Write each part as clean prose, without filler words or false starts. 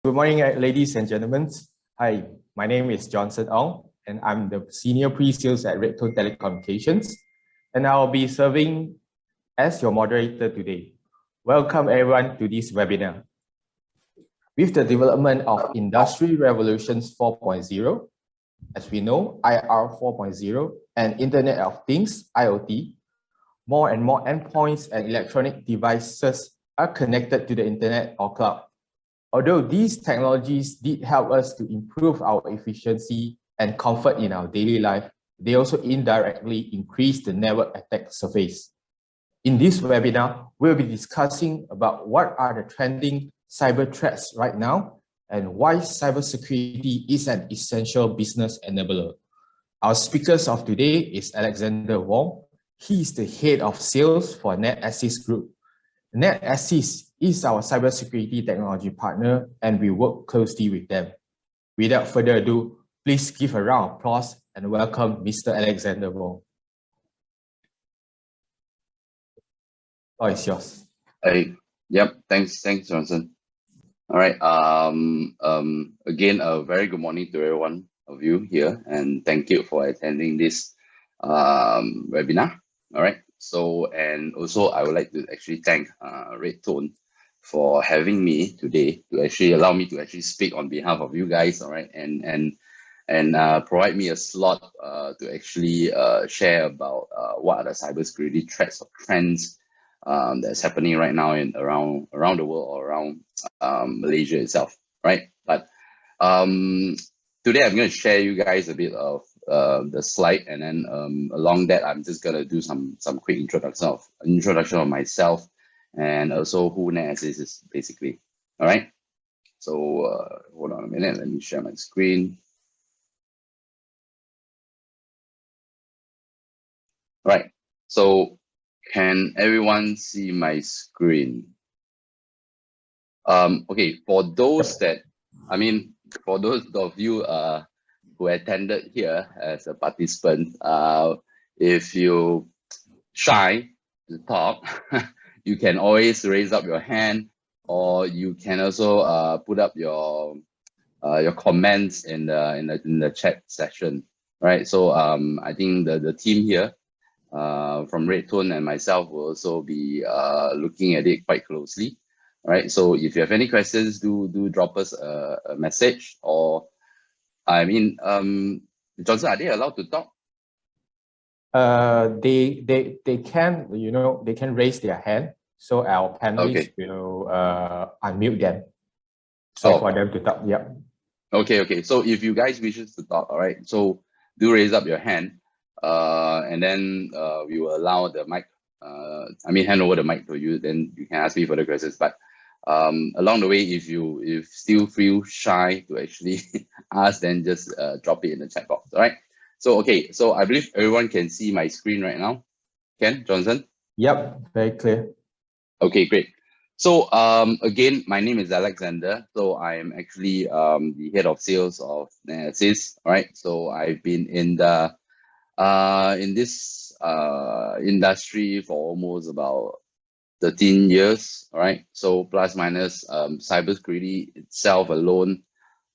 Good morning, ladies and gentlemen. Hi, my name is Johnson Ong, and I'm the Senior Pre-Sales at REDtone Telecommunications, and I'll be serving as your moderator today. Welcome everyone to this webinar. With the development of Industry Revolutions 4.0, as we know, IR 4.0, and Internet of Things, IoT, more and more endpoints and electronic devices are connected to the internet or cloud. Although these technologies did help us to improve our efficiency and comfort in our daily life, they also indirectly increase the network attack surface. In this webinar, we'll be discussing about what are the trending cyber threats right now and why cybersecurity is an essential business enabler. Our speakers of today is Alexander Wong. He is the head of sales for NetAssist Group. NetAssist is our cybersecurity technology partner, and we work closely with them. Without further ado, please give a round of applause and welcome Mr. Alexander Wong. Oh, it's yours. Hey, yep, thanks, Johnson. All right. Again, a very good morning to everyone of you here, and thank you for attending this webinar. All right. So, and also I would like to actually thank REDtone for having me today to actually allow me to actually speak on behalf of you guys. All right, and provide me a slot to actually share about what are the cybersecurity threats or trends that's happening right now in around the world or around Malaysia itself. Right, but today I'm going to share you guys a bit of the slide, and then along that I'm just gonna do some quick introduction of myself and also who NetAssist is basically. All right, so hold on a minute, let me share my screen. Right, so can everyone see my screen? Okay, for those that, for those of you who attended here as a participant, if you shy to talk, you can always raise up your hand, or you can also put up your comments in the chat session. Right. So I think the team here from REDtone and myself will also be looking at it quite closely. Right. So if you have any questions, do drop us a message, or Johnson, are they allowed to talk? They can, they can raise their hand, so our panelists will unmute them. So for them to talk, yeah. Okay. So if you guys wishes to talk, all right, so do raise up your hand, and then we will allow the mic. Hand over the mic to you. Then you can ask me further questions. But along the way, if still feel shy to actually ask, then just drop it in the chat box. All right. So okay. So I believe everyone can see my screen right now. Ken, Johnson? Yep, very clear. Okay, great. So again, my name is Alexander. So I am actually the head of sales of NetAssist. All right. So I've been in the in this industry for almost about 13 years, all right? So plus minus cybersecurity itself alone,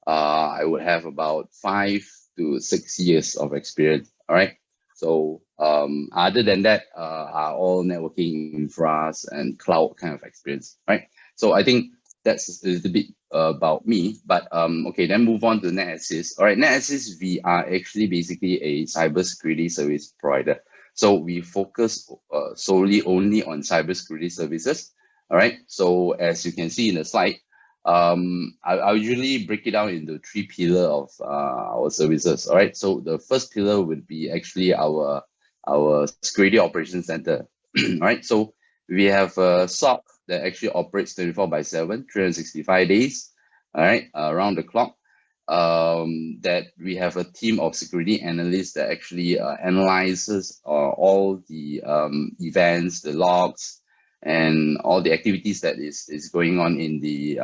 I would have about 5 to 6 years of experience, all right? So other than that, are all networking infras and cloud kind of experience, right? So I think that's a little bit about me, but okay, then move on to NetAssist. All right, NetAssist, we are actually basically a cybersecurity service provider. So we focus solely only on cybersecurity services. All right. So as you can see in the slide, I'll usually break it down into 3 pillars of our services. All right. So the first pillar would be actually our security operations center. All right. So we have a SOC that actually operates 24/7, 365 days. All right, around the clock. That we have a team of security analysts that actually analyzes all the events, the logs, and all the activities that is going on in the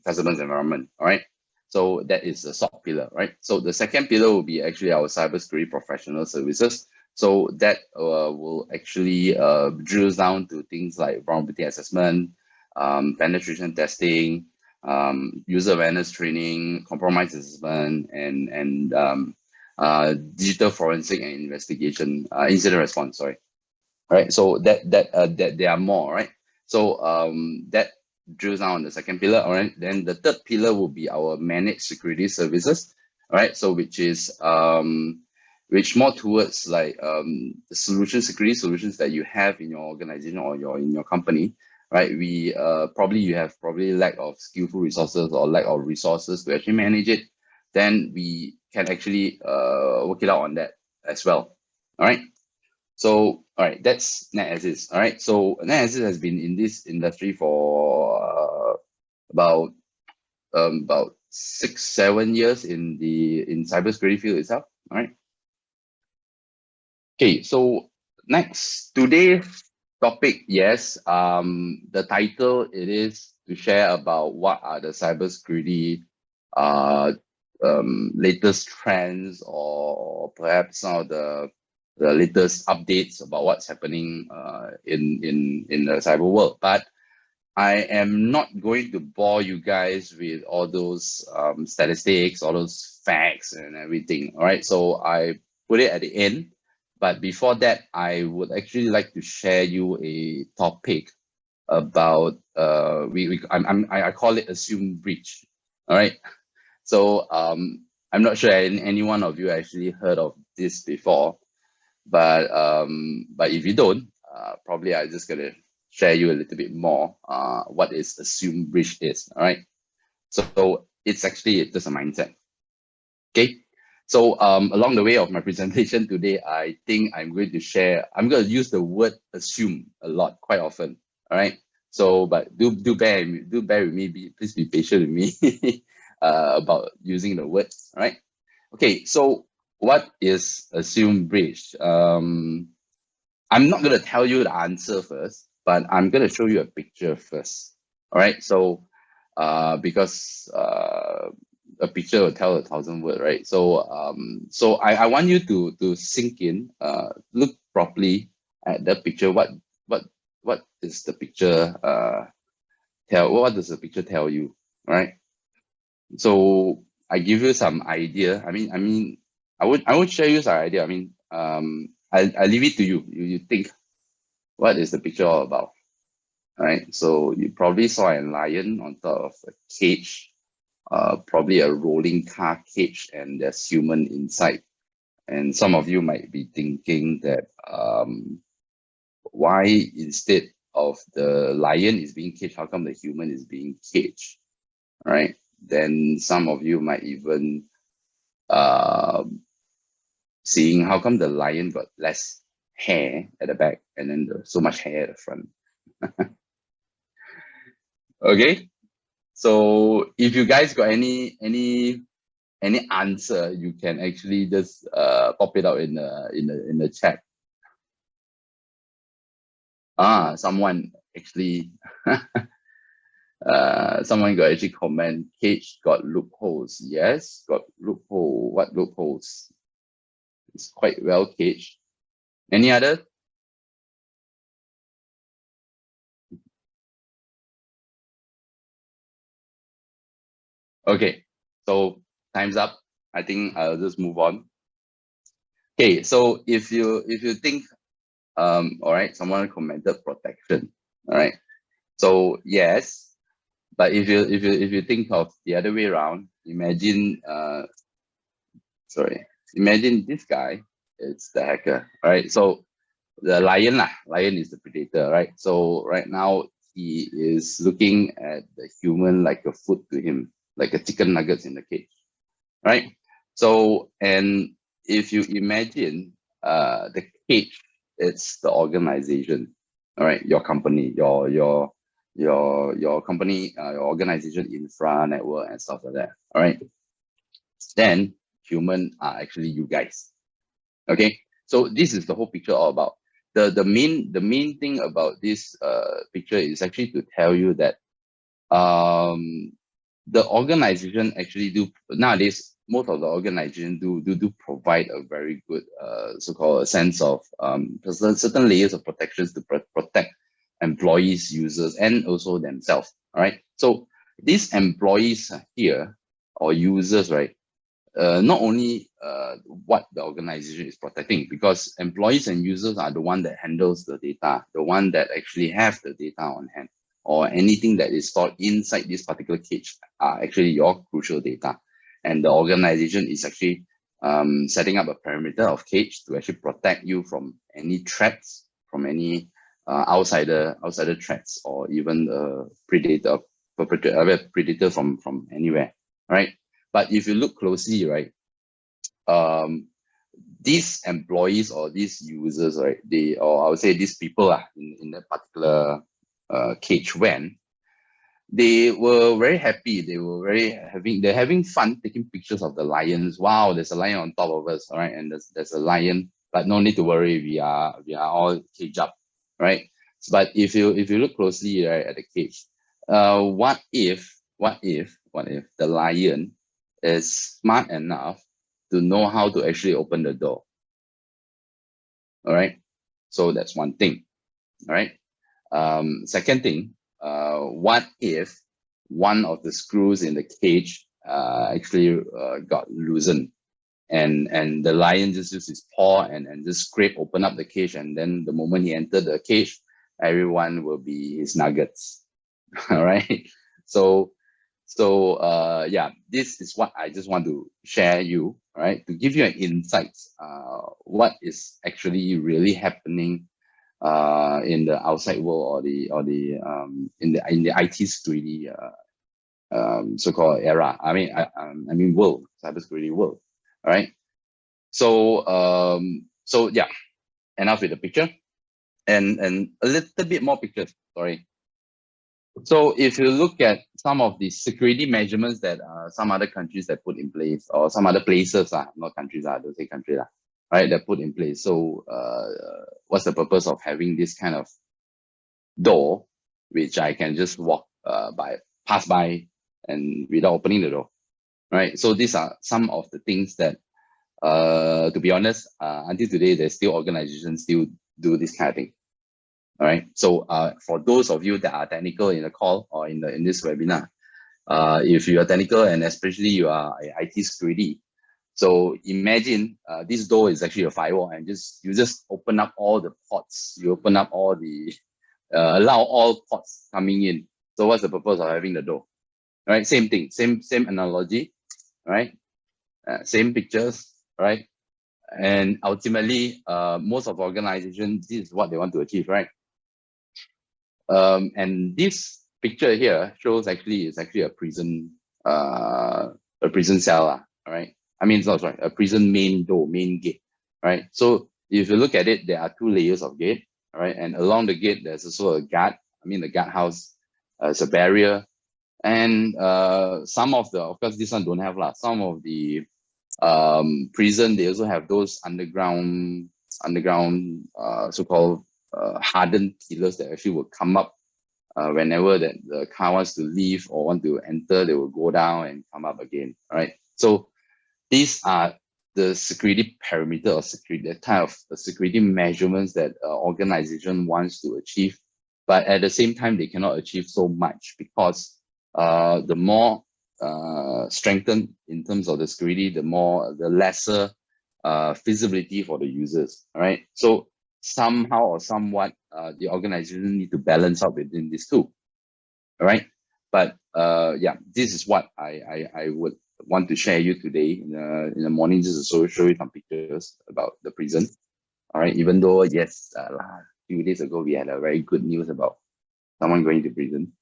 customer's environment. All right, so that is the SOC pillar, right? So the second pillar will be actually our cybersecurity professional services. So that will actually drills down to things like vulnerability assessment, penetration testing, user awareness training, compromise assessment, and digital forensic and investigation, incident response. Sorry, right? So that there are more, right? So that drills down on the second pillar. All right. Then the third pillar will be our managed security services. All right. So which more towards like the security solutions that you have in your organization or in your company, right? We you have lack of skillful resources or lack of resources to actually manage it. Then we can actually work it out on that as well. All right. So, all right, that's NetAssist. All right. So NetAssist has been in this industry for about 6-7 years in cybersecurity field itself. All right. Okay. So next, today's topic, yes, the title, it is to share about what are the cybersecurity latest trends, or perhaps some of the latest updates about what's happening in the cyber world. But I am not going to bore you guys with all those statistics, all those facts and everything. All right. So I put it at the end. But before that, I would actually like to share you a topic about I call it assumed breach. All right. So I'm not sure any one of you actually heard of this before, but if you don't, probably I'm just gonna share you a little bit more what is assumed breach is. All right. So it's actually just a mindset. Okay. So along the way of my presentation today, I think I'm going to use the word assume a lot, quite often. All right. So, but do bear with me. Please be patient with me about using the word. All right. Okay. So what is assumed breach? I'm not going to tell you the answer first, but I'm going to show you a picture first. All right. So because a picture will tell 1,000 words, right? So so I want you to sink in, look properly at the picture. What is the picture what does the picture tell you? All right. So I give you some idea. I would share you some idea. I leave it to you. You think, what is the picture all about? All right. So you probably saw a lion on top of a cage, probably a rolling car cage, and there's human inside. And some of you might be thinking that why instead of the lion is being caged, how come the human is being caged? All right. Then some of you might even seeing how come the lion got less hair at the back and then so much hair at the front. Okay. So if you guys got any answer, you can actually just pop it out in the chat. Someone actually someone got actually comment, cage got loopholes. Yes, got loophole. What loopholes? It's quite well caged. Any other? Okay, so time's up. I think I'll just move on. Okay, so if you think, all right, someone commented protection. All right, so yes, but if you think of the other way around, imagine imagine this guy, it's the hacker. All right, so the lion is the predator, right? So right now he is looking at the human like a food to him, like a chicken nuggets in the cage, right? So, and if you imagine the cage, it's the organization, all right? Your company, your company, your organization, infra network and stuff like that, all right? Then human are actually you guys. Okay, so this is the whole picture all about. The main thing about this picture is actually to tell you that the organization actually do nowadays, most of the organization do provide a very good so-called a sense of certain layers of protections to protect employees, users, and also themselves. All right, so these employees here or users, right? Not only what the organization is protecting, because employees and users are the one that handles the data, the one that actually have the data on hand, or anything that is stored inside this particular cage are actually your crucial data. And the organization is actually setting up a perimeter of cage to actually protect you from any threats, from any outsider threats, or even predator from anywhere, right? But if you look closely, right, these employees or these users, right, or I would say these people in that particular cage when they were very happy, they're having fun taking pictures of the lions. Wow, there's a lion on top of us, all right, and there's a lion, but no need to worry, we are all caged up, right? But if you look closely, right, at the cage, what if the lion is smart enough to know how to actually open the door? All right, so that's one thing. All right, second thing, what if one of the screws in the cage actually got loosened, and the lion just used his paw and just scrape open up the cage, and then the moment he entered the cage, everyone will be his nuggets. All right, so yeah, this is what I just want to share you, right, to give you an insight what is actually really happening in the outside world, or the in the IT security so-called era. I mean world, cybersecurity world. All right. So yeah, enough with the picture, and a little bit more pictures. Sorry. So if you look at some of the security measurements that some other countries have put in place, or some other places, not countries, don't say country, right, that put in place. So what's the purpose of having this kind of door, which I can just pass by and without opening the door, right? So these are some of the things that, to be honest, until today, there's still organizations still do this kind of thing. All right. So for those of you that are technical in the call or in this webinar, if you are technical and especially you are IT security, so imagine this door is actually a firewall, and you just open up all the ports. You open up all the allow all ports coming in. So what's the purpose of having the door? Right, same thing, same analogy, right? Same pictures, right? And ultimately, most of organizations, this is what they want to achieve, right? And this picture here shows it's actually a prison cell, all right? I mean, it's not sorry, a prison main door, main gate, right? So if you look at it, there are two layers of gate, all right? And along the gate, there's also a guard. I mean, the guardhouse is a barrier. And some of course, this one don't have some of the prison, they also have those underground so-called hardened pillars that actually will come up whenever that the car wants to leave or want to enter, they will go down and come up again. All right. So these are the security perimeter or security, the kind of security measurements that organization wants to achieve, but at the same time they cannot achieve so much, because the more strengthened in terms of the security, the lesser feasibility for the users. All right. So somehow or somewhat, the organization need to balance out within these two. All right. But yeah, this is what I would want to share you today in the morning, just to show you some pictures about the prison. All right. Even though, yes, a few days ago, we had a very good news about someone going to prison.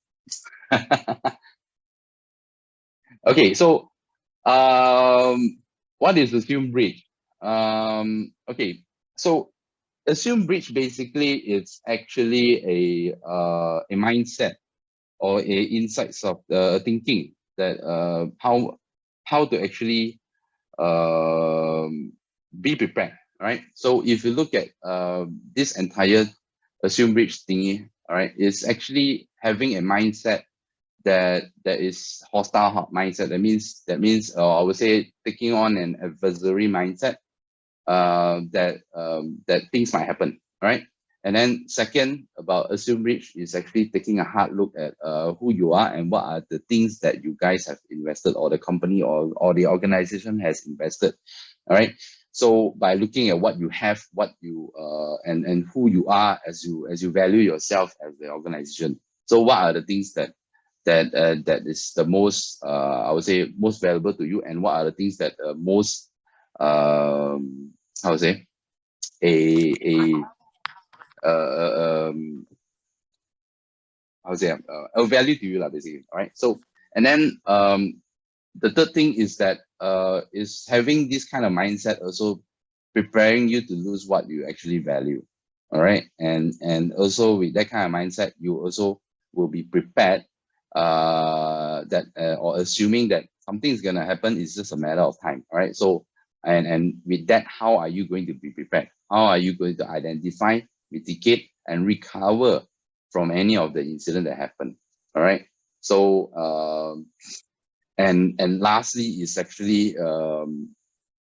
Okay, so what is assumed breach? Okay, so assumed breach basically is actually a mindset or a insights of thinking that how to actually be prepared, right? So if you look at this entire assumed breach thingy, all right, it's actually having a mindset that is hostile mindset. That means I would say taking on an adversary mindset, that things might happen, right? And then second, about assume breach is actually taking a hard look at who you are and what are the things that you guys have invested, or the company or the organization has invested. All right. So by looking at what you have, what you and who you are as you value yourself as the organization. So what are the things that is the most I would say most valuable to you, and what are the things that most how to say a how to say a value to you lah, basically. All right. So and then the third thing is that is having this kind of mindset also preparing you to lose what you actually value. All right. And also with that kind of mindset, you also will be prepared that or assuming that something is going to happen is just a matter of time. All right. So and with that, how are you going to be prepared? How are you going to identify, mitigate, and recover from any of the incident that happened? All right. So and lastly is actually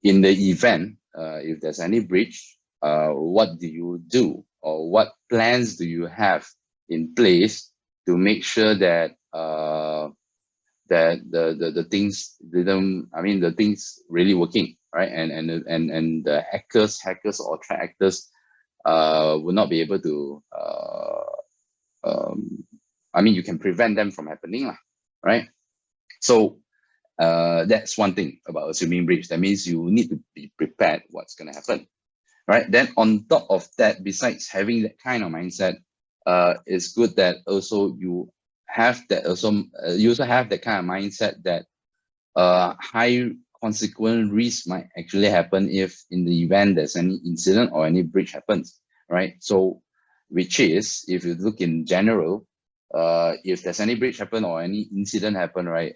in the event if there's any breach, what do you do, or what plans do you have in place to make sure that that the things didn't, I mean, the things really working, right? And the hackers or threat actors will not be able to I mean, you can prevent them from happening lah, right? So that's one thing about assuming breach. That means you need to be prepared what's going to happen, right? Then on top of that, besides having that kind of mindset, it's good that also you have that also you also have that kind of mindset that high consequent risk might actually happen if in the event there's any incident or any breach happens, right? So which is, if you look in general, if there's any breach happen or any incident happen, right?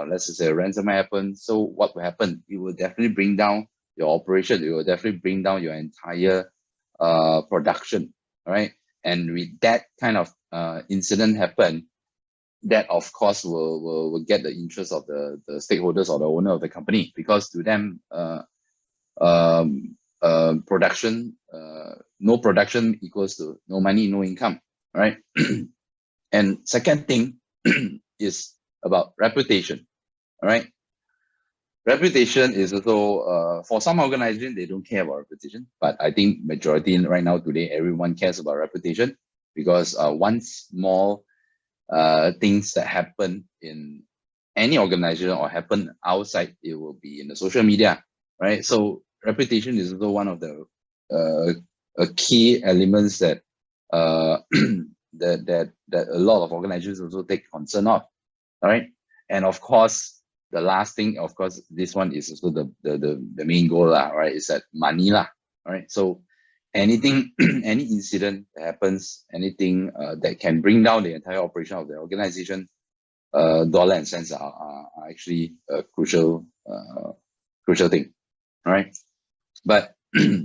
Let's just say a ransomware happen. So what will happen? It will definitely bring down your operation. It will definitely bring down your entire production, right? And with that kind of incident happen, that of course will get the interest of the stakeholders or the owner of the company, because to them production no production equals to no money, no income, right? And second thing is about reputation. All right. Reputation is also for some organizations, they don't care about reputation, but I think majority right now today, everyone cares about reputation, because one small things that happen in any organization or happen outside, it will be in the social media, right? So reputation is also one of the key elements that that a lot of organizations also take concern of. All right. And of course, the last thing, of course, this one is also the main goal, right? Is that money, all right? So anything, any incident that happens, anything that can bring down the entire operation of the organization, dollar and cents are actually a crucial thing, right? But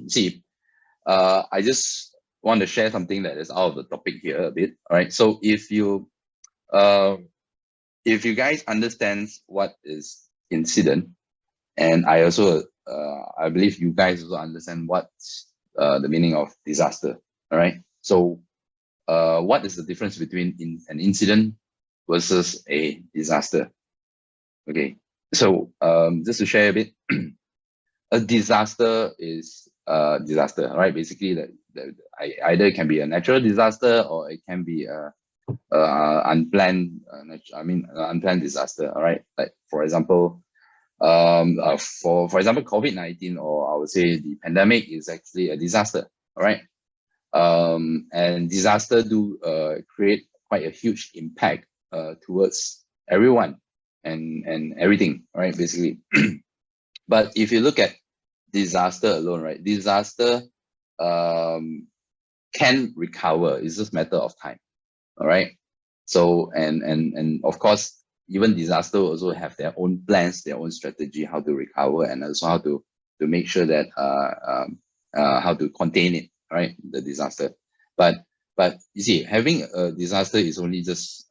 see, I just want to share something that is out of the topic here a bit. All right. So if you guys understand what is incident, and I also I believe you guys also understand what's the meaning of disaster. All right. So what is the difference between an incident versus a disaster? Okay. So just to share a bit, a disaster is disaster, right? Basically, that either it can be a natural disaster or it can be a unplanned unplanned disaster. All right, like for example, for example, COVID-19, or I would say the pandemic, is actually a disaster. All right. And disaster do create quite a huge impact towards everyone and everything, right? Basically. But if you look at disaster alone, right? Disaster can recover. It's just a matter of time. All right. So and of course, even disaster also have their own plans, their own strategy, how to recover, and also how to make sure that how to contain it, right? The disaster. But you see, having a disaster is only just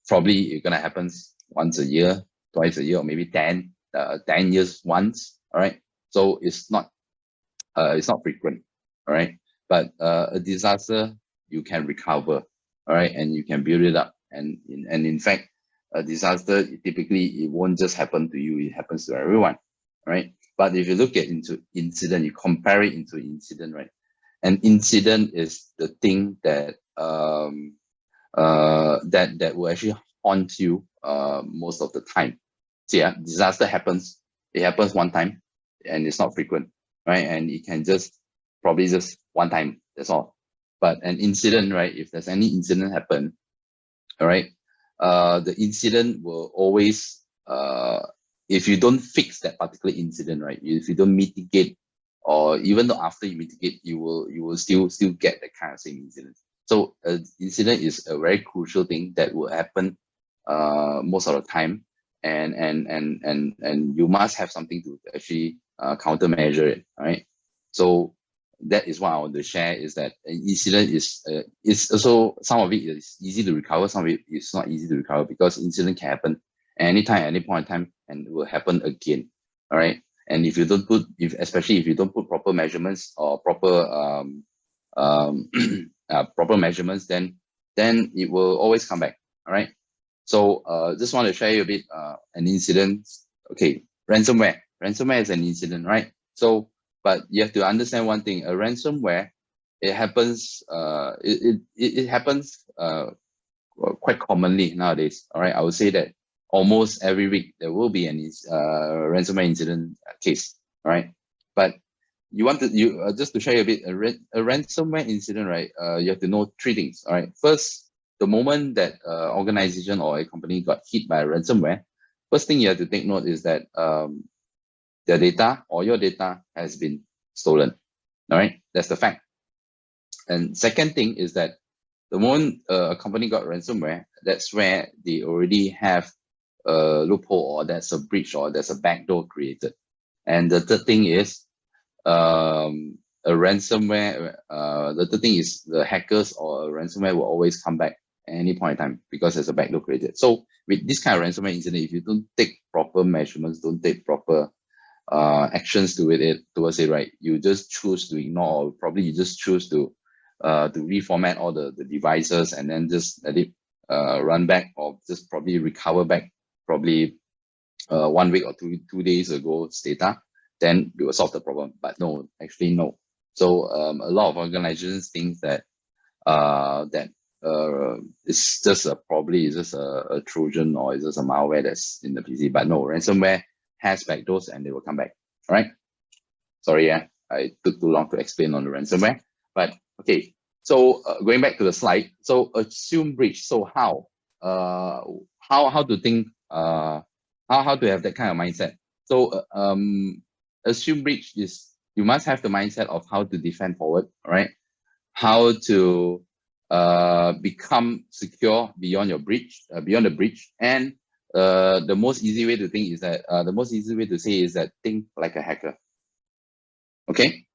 probably it's gonna happen once a year, twice a year, or maybe 10 years once. All right. So it's not frequent. All right. But a disaster, you can recover, all right, and you can build it up. And in fact, a disaster, typically it won't just happen to you, it happens to everyone, right? But if you look at into incident, you compare it into incident, right? An incident is the thing that that will actually haunt you most of the time. So yeah, disaster happens. It happens one time, and it's not frequent, right? And it can just probably just one time. That's all. But an incident, right? If there's any incident happen, all right, the incident will always if you don't fix that particular incident, right? If you don't mitigate, or even though after you mitigate, you will still get that kind of same incident. So an incident is a very crucial thing that will happen most of the time, and you must have something to actually countermeasure it, right? So that is what I want to share, is that an incident is also, some of it is easy to recover, some of it is not easy to recover, because incident can happen anytime, any point in time, and it will happen again. All right. And if you don't put, especially if you don't put proper measurements or proper proper measurements, then it will always come back. All right. So just want to share you a bit an incident. Okay, ransomware. Ransomware is an incident, right? So, but you have to understand one thing: a ransomware, it happens. It happens quite commonly nowadays. All right, I would say that almost every week there will be an ransomware incident case. All right, but just to share you a bit, a ransomware incident, right? You have to know three things. All right, first, the moment that organization or a company got hit by a ransomware, first thing you have to take note is that their data or your data has been stolen. All right, that's the fact. And second thing is that the moment a company got ransomware, that's where they already have a loophole, or there's a breach, or there's a backdoor created. And the third thing is a ransomware. The third thing is the hackers or a ransomware will always come back at any point in time, because there's a backdoor created. So with this kind of ransomware incident, if you don't take proper measurements, don't take proper actions towards it, right, you just choose to ignore, or probably you just choose to reformat all the devices and then just let it run back, or just probably recover back probably 1 week or 2 days ago's data, then you will solve the problem. But no, actually no. So a lot of organizations think that it's just probably just a Trojan, or it's just a malware that's in the PC. But no, ransomware has backdoors and they will come back. All right. Sorry, yeah, I took too long to explain on the ransomware. But okay, so going back to the slide. So assume breach. So how to think, how to have that kind of mindset. So assume breach is, you must have the mindset of how to defend forward, right? How to become secure beyond your breach, beyond the breach. And the most easy way to think is that the most easy way to say is that think like a hacker. Okay,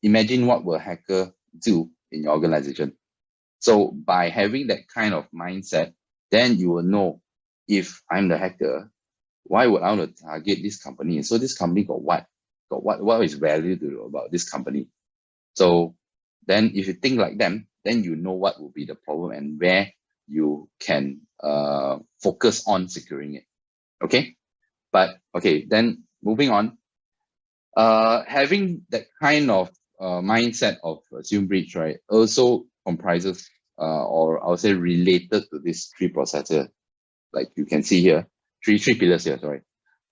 imagine what will a hacker do in your organization. So by having that kind of mindset, then you will know, if I'm the hacker, why would I want to target this company? So this company got what? What is value to about this company? So then if you think like them, then you know what will be the problem and where you can focus on securing it. Okay, but okay, then moving on. Having that kind of mindset of assume breach, right, also comprises or I would say related to these three processes, like you can see here, three pillars here, sorry: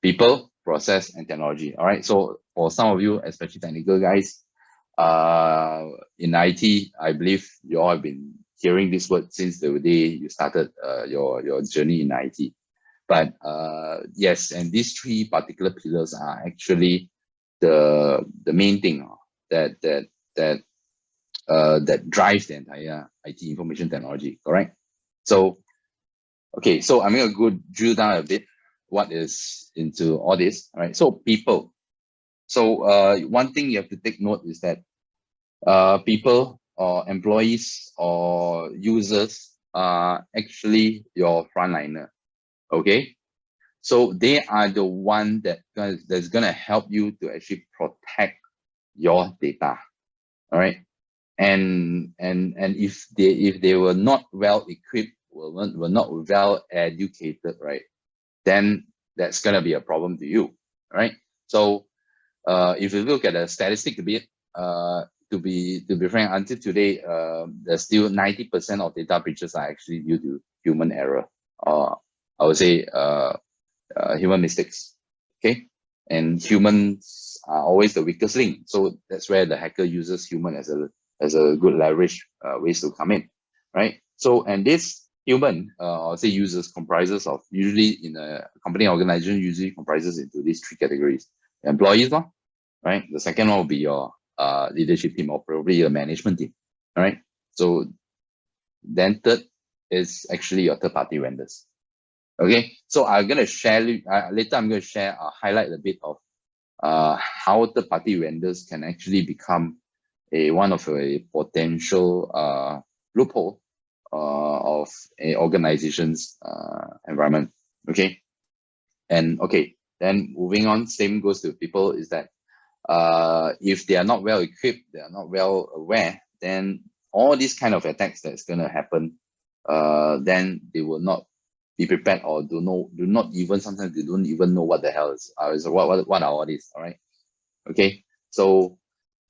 people, process, and technology. All right, so for some of you, especially technical guys, in IT, I believe you all have been hearing this word since the day you started your journey in IT. But yes, and these three particular pillars are actually the main thing that drives the entire IT information technology, correct? So okay, so I'm gonna go drill down a bit what is into all this. All right, so people. So one thing you have to take note is that people or employees or users are actually your frontliner. Okay, so they are the one that's gonna help you to actually protect your data. all right? And if they were not well equipped, were not well educated, right, then that's gonna be a problem to you, right? So if you look at the statistic a bit, to be frank, until today, there's still 90% of data breaches are actually due to human error, or I would say human mistakes. Okay, and humans are always the weakest link, so that's where the hacker uses human as a good leverage ways to come in, right? So, and this human, or say users, comprises of, usually in a company organization, usually comprises into these three categories: employees, right? The second one will be your leadership team, or probably your management team, all right? So then third is actually your third party vendors. Okay, so I'm going to share later, I'm going to share highlight a bit of how third party vendors can actually become one of a potential loophole of a organization's environment. Okay, and okay, then moving on, same goes to people, is that if they are not well equipped, they are not well aware, then all these kind of attacks that's going to happen, then they will not be prepared, or do not even, sometimes they don't even know what the hell is what are all these, all right? Okay, so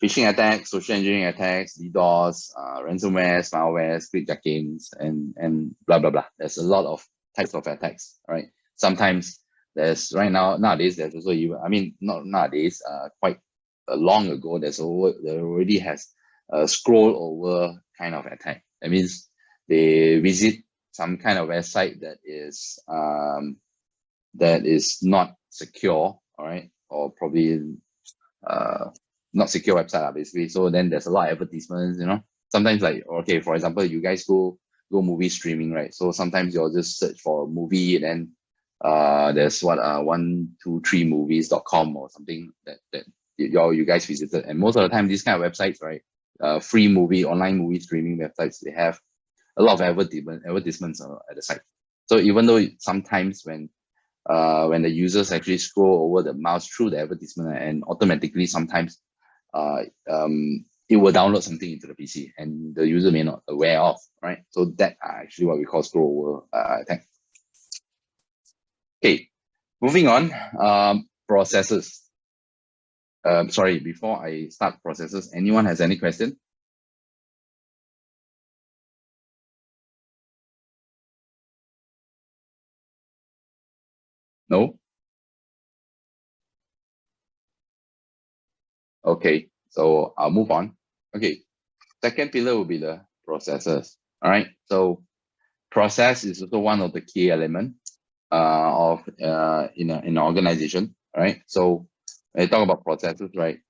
phishing attacks, social engineering attacks, DDoS, ransomware, malware, clickjackings, and blah blah blah. There's a lot of types of attacks, right? Sometimes there's nowadays there's also, even, I mean, not nowadays, quite long ago, there already has a scroll over kind of attack. That means they visit some kind of website that is not secure, all right, or probably not secure website, basically. So then there's a lot of advertisements, sometimes, like, okay, for example, you guys go movie streaming, right? So sometimes you'll just search for a movie, and then there's 123movies.com or something that you guys visited. And most of the time, these kind of websites, right, free online movie streaming websites, they have a lot of advertisements at the site. So even though sometimes when the users actually scroll over the mouse through the advertisement, and automatically sometimes it will download something into the PC, and the user may not aware of, right? So that are actually what we call scroll over attack. Okay, moving on, processes. Sorry, before I start processes, anyone has any question? No? Okay, so I'll move on. Okay, second pillar will be the processes. All right, so process is also one of the key elements of in an organization. All right, so when I talk about processes, right,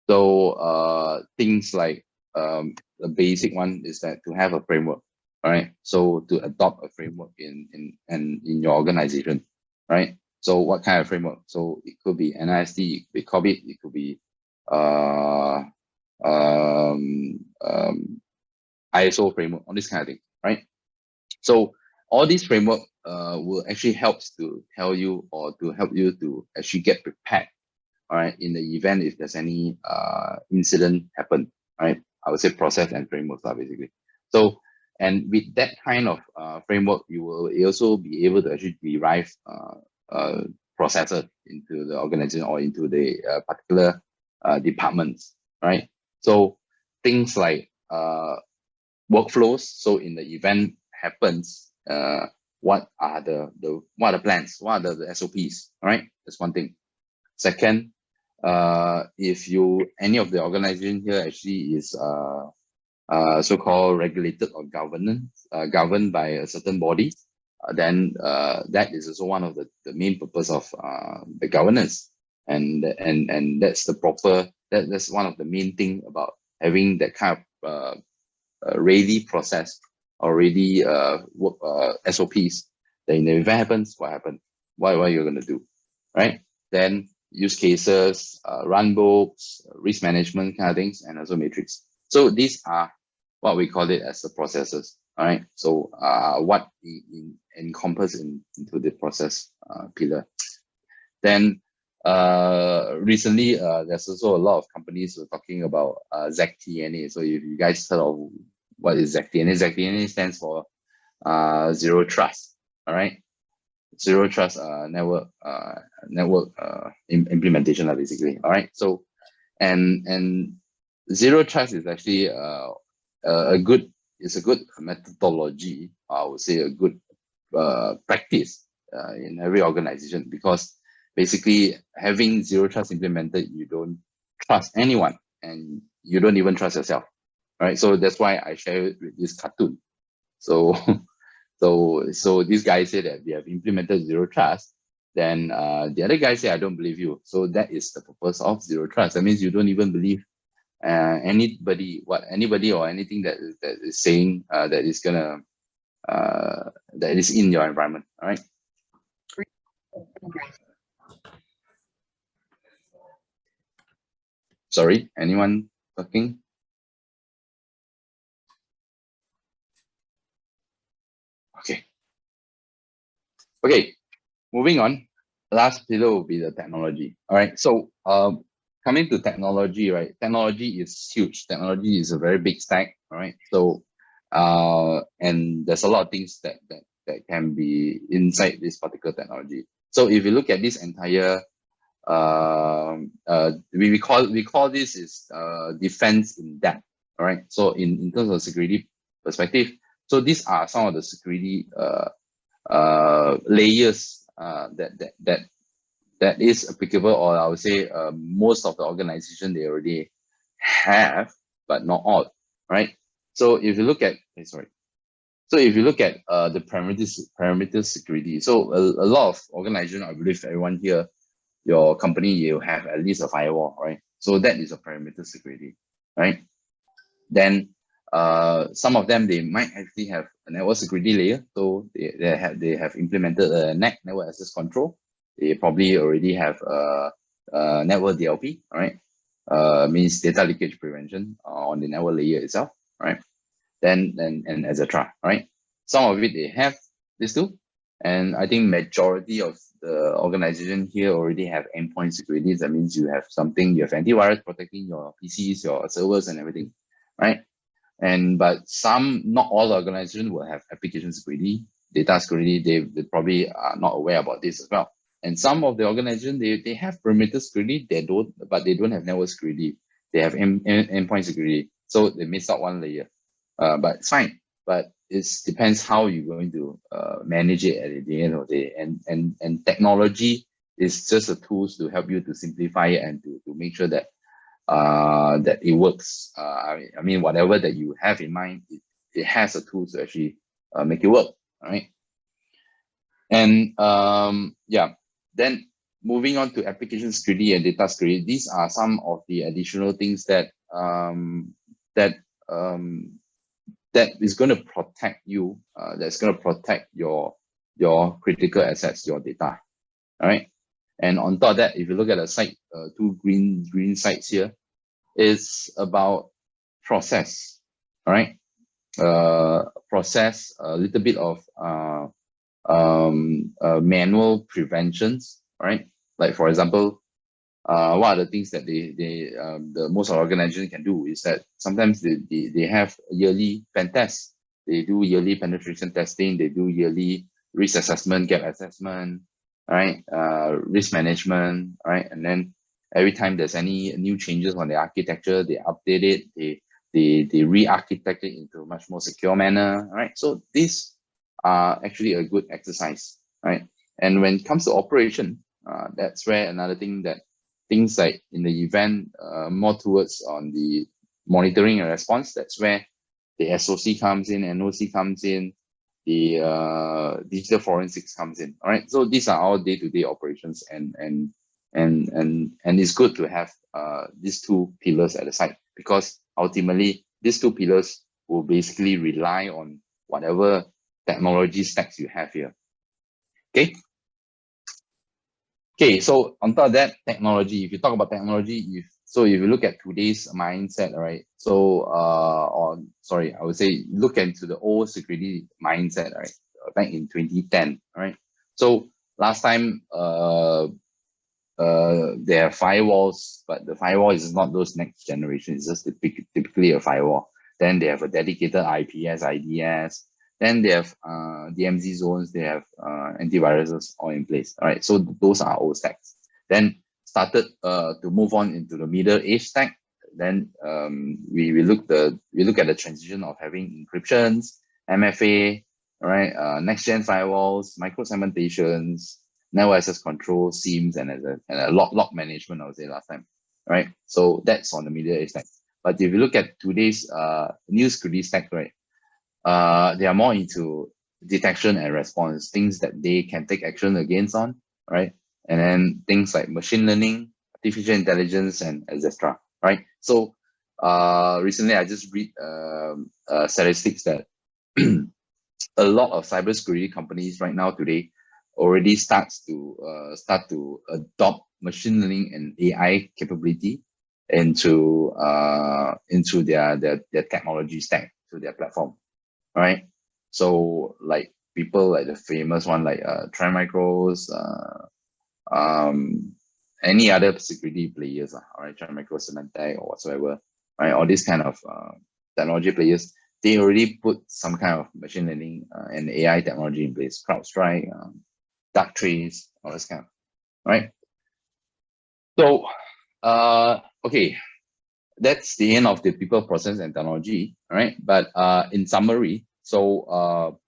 so things like the basic one is that to have a framework. All right, so to adopt a framework in your organization, right? So what kind of framework? So it could be NIST, it could be COVID, it could be ISO framework, all this kind of thing, right? So all these framework will actually helps to tell you, or to help you to actually get prepared, all right, in the event if there's any incident happen, right? I would say process and frameworks are basically. So, and with that kind of framework, you will also be able to actually derive processes into the organization, or into the particular departments, right? So things like workflows. So in the event happens, what are the plans? What are the SOPs? All right, that's one thing. Second, if any of the organization here actually is so-called regulated or governed by a certain body, then that is also one of the main purpose of the governance, and that's that's one of the main thing about having that kind of ready process, or ready work SOPs. Then in the event happens, what happened? What you're gonna do, right? Then use cases, run books, risk management kind of things, and also matrix. So these are what we call it as the processes. All right. So what encompass into the process pillar. Then recently, there's also a lot of companies who are talking about ZTNA. So if you guys heard of what is ZTNA, ZTNA stands for zero trust. All right, zero trust network implementation, basically. All right, so and zero trust is actually a good methodology. I would say a good practice in every organization, because basically having zero trust implemented, you don't trust anyone and you don't even trust yourself. Right, so that's why I share it with this cartoon. So so this guy said that we have implemented zero trust, then the other guy said, I don't believe you. So that is the purpose of zero trust. That means you don't even believe anybody or anything that is saying that is gonna that is in your environment. All right. Sorry, anyone talking? Okay, moving on. Last pillar will be the technology. All right, so coming to technology, right? Technology is huge. Technology is a very big stack. All right, so and there's a lot of things that can be inside this particular technology. So if you look at this entire we call this is defense in depth. All right, so in terms of security perspective, so these are some of the security layers that is applicable, or I would say most of the organization they already have, but not all. Right, so if you look at so if you look at the perimeter security, so a lot of organization, I believe everyone here, your company, you have at least a firewall, right? So that is a perimeter security, right? Then some of them, they might actually have a network security layer. So they have implemented a NAC, network access control. They probably already have a network DLP, all right? Means data leakage prevention on the network layer itself, right? Then and etc. Right? Some of it they have this too, and I think majority of the organization here already have endpoint security. That means you have something, you have antivirus protecting your PCs, your servers, and everything, right? And but some, not all organizations will have application security, data security. They probably are not aware about this as well. And some of the organizations, they have perimeter security, they don't have network security. They have endpoint security, so they miss out one layer. But it's fine. But it depends how you're going to manage it at the end of the day. And technology is just a tools to help you to simplify it and to make sure that that it works. I mean, whatever that you have in mind, it has a tool to actually make it work. All right. And yeah, then moving on to application security and data security, these are some of the additional things that that is going to protect you, that's going to protect your critical assets, your data. All right. And on top of that, if you look at the site, two green sites here, it's about process. All right. Process, a little bit of manual preventions. All right. Like for example, what are the things that the most organizations can do is that sometimes they have yearly pen tests. They do yearly penetration testing. They do yearly risk assessment, gap assessment, right? Risk management, right? And then every time there's any new changes on the architecture, they update it. They re-architect it into a much more secure manner, right? So these are actually a good exercise, right? And when it comes to operation, that's where another thing that things like in the event, more towards on the monitoring and response, that's where the SOC comes in, NOC comes in, the digital forensics comes in. All right, so these are our day-to-day operations, and it's good to have these two pillars at the side, because ultimately these two pillars will basically rely on whatever technology stacks you have here. Okay. Okay, so on top of that, technology, if you talk about technology, if you look at today's mindset, right? So I would say look into the old security mindset, right? Back in 2010, right? So last time they have firewalls, but the firewall is not those next generation. It's just typically a firewall. Then they have a dedicated IPS, IDS. Then they have DMZ zones. They have antiviruses all in place. All right, so those are old stacks. Then started to move on into the middle age stack. Then we look at the transition of having encryptions, MFA, all right, next gen firewalls, micro segmentations, network access control, SIEMs, and a log management, I would say last time, right? So that's on the middle age stack. But if you look at today's new security stack, right, they are more into detection and response, things that they can take action against on, right? And then things like machine learning, artificial intelligence, and etc. Right? So recently I just read statistics that a lot of cybersecurity companies right now today already start to adopt machine learning and AI capability into their technology stack, to their platform, right? So like people like the famous one like Trend Micros, any other security players, all right, Trend Micro, Symantec or whatsoever, right? All these kind of technology players, they already put some kind of machine learning and AI technology in place. CrowdStrike, Darktrace, all this kind of, right? So, okay, that's the end of the people, process, and technology, all right? But in summary, so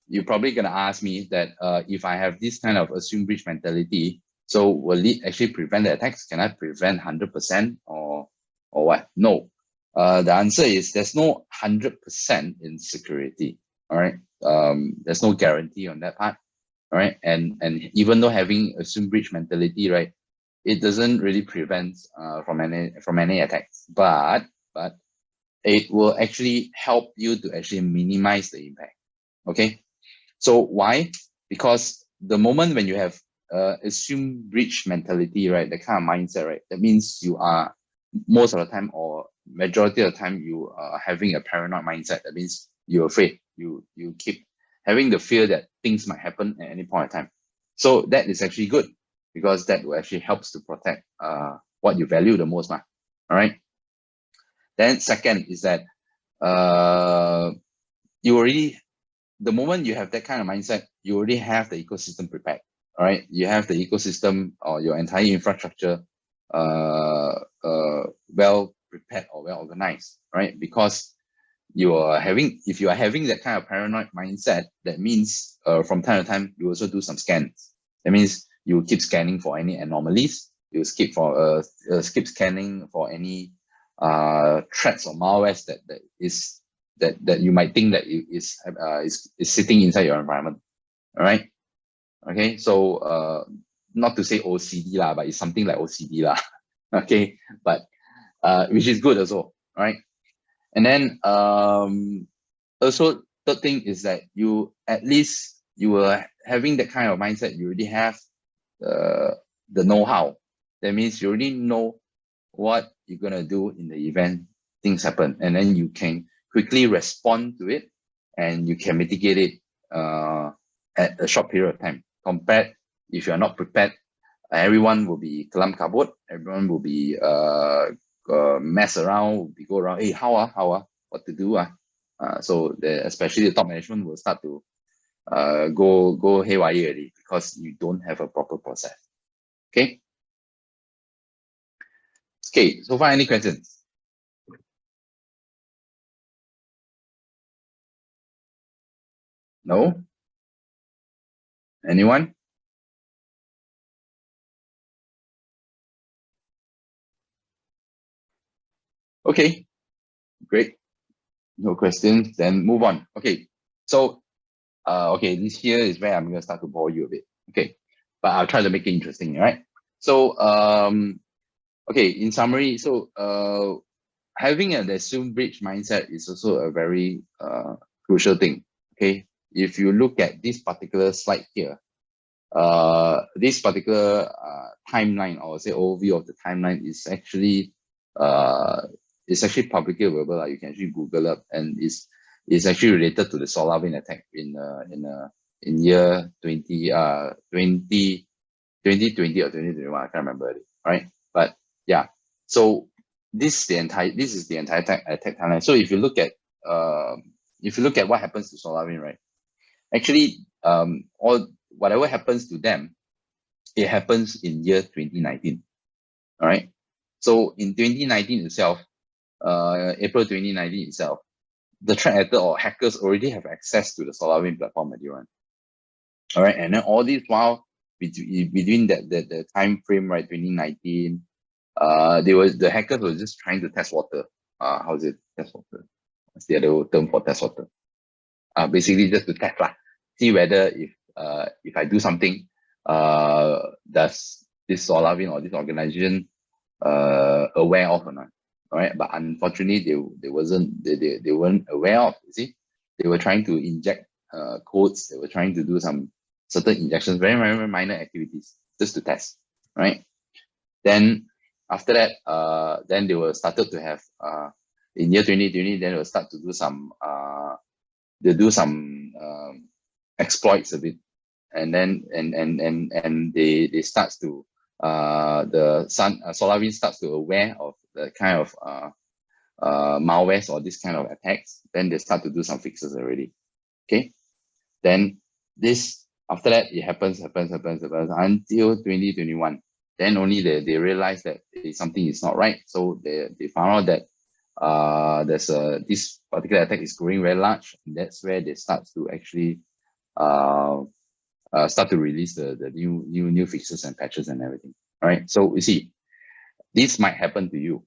you're probably gonna ask me that if I have this kind of assume breach mentality, so will it actually prevent the attacks? Can I prevent 100% or what? No. The answer is there's no 100% in security. All right. There's no guarantee on that part. All right. And even though having assume breach mentality, right, it doesn't really prevent from any attacks. But it will actually help you to actually minimize the impact. Okay. So why? Because the moment when you have assume breach mentality, right, the kind of mindset, right, that means you are most of the time or majority of the time you are having a paranoid mindset. That means you're afraid. You keep having the fear that things might happen at any point in time. So that is actually good because that will actually helps to protect what you value the most, all right? Then second is that you already, the moment you have that kind of mindset, you already have the ecosystem prepared. All right, you have the ecosystem or your entire infrastructure well prepared or well organized, right? Because if you are having that kind of paranoid mindset, that means from time to time you also do some scans. That means you keep scanning for any anomalies. You skip scanning for any threats or malwares that you might think that is sitting inside your environment. All right. Okay. So not to say OCD lah, but it's something like OCD lah. Okay. But which is good also. All right. And then also third thing is that you are having that kind of mindset. You already have the know-how. That means you already know what you're gonna do in the event things happen, and then you can quickly respond to it, and you can mitigate it at a short period of time. Compared, if you are not prepared, everyone will be kelam kabut. Everyone will be mess around, will be go around. Hey, how what to do so especially the top management will start to go haywire already because you don't have a proper process. Okay. Okay. So far, any questions? No? Anyone? Okay, great. No questions, then move on. Okay, so okay, this here is where I'm gonna start to bore you a bit. Okay, but I'll try to make it interesting, all right? So okay, in summary, so having an assume breach mindset is also a very crucial thing. Okay, if you look at this particular slide here, this particular timeline, or say overview of the timeline, is actually publicly available. You can actually Google up, and it's actually related to the SolarWinds attack in year 2020 2020 or 2021, I can't remember it, right? But yeah, so this is the entire attack timeline. So if you look at what happens to SolarWind, right? Actually, whatever happens to them, it happens in year 2019. All right. So in 2019 itself, April 2019 itself, the threat actor or hackers already have access to the SolarWind platform at year one. All right, and then all this while between the time frame, right, 2019, the hackers were just trying to test water. How is it test water? What's the other term for test water? Basically just to test lah, see whether if I do something, does this SolarWind or this organization aware of or not? All right, but unfortunately they weren't aware of. You see, they were trying to inject codes. They were trying to do some certain injections, very, very minor activities, just to test, right? Then after that, then they were started to have in year 2020. Then they will start to do some exploits a bit, and then they starts to SolarWind starts to aware of the kind of malwares or this kind of attacks. Then they start to do some fixes already. Okay, then this after that it happens until 2021. Then only they realize that something is not right. So they found out that there's this particular attack is growing very large, and that's where they start to actually start to release the new fixes and patches and everything. All right. So you see, this might happen to you,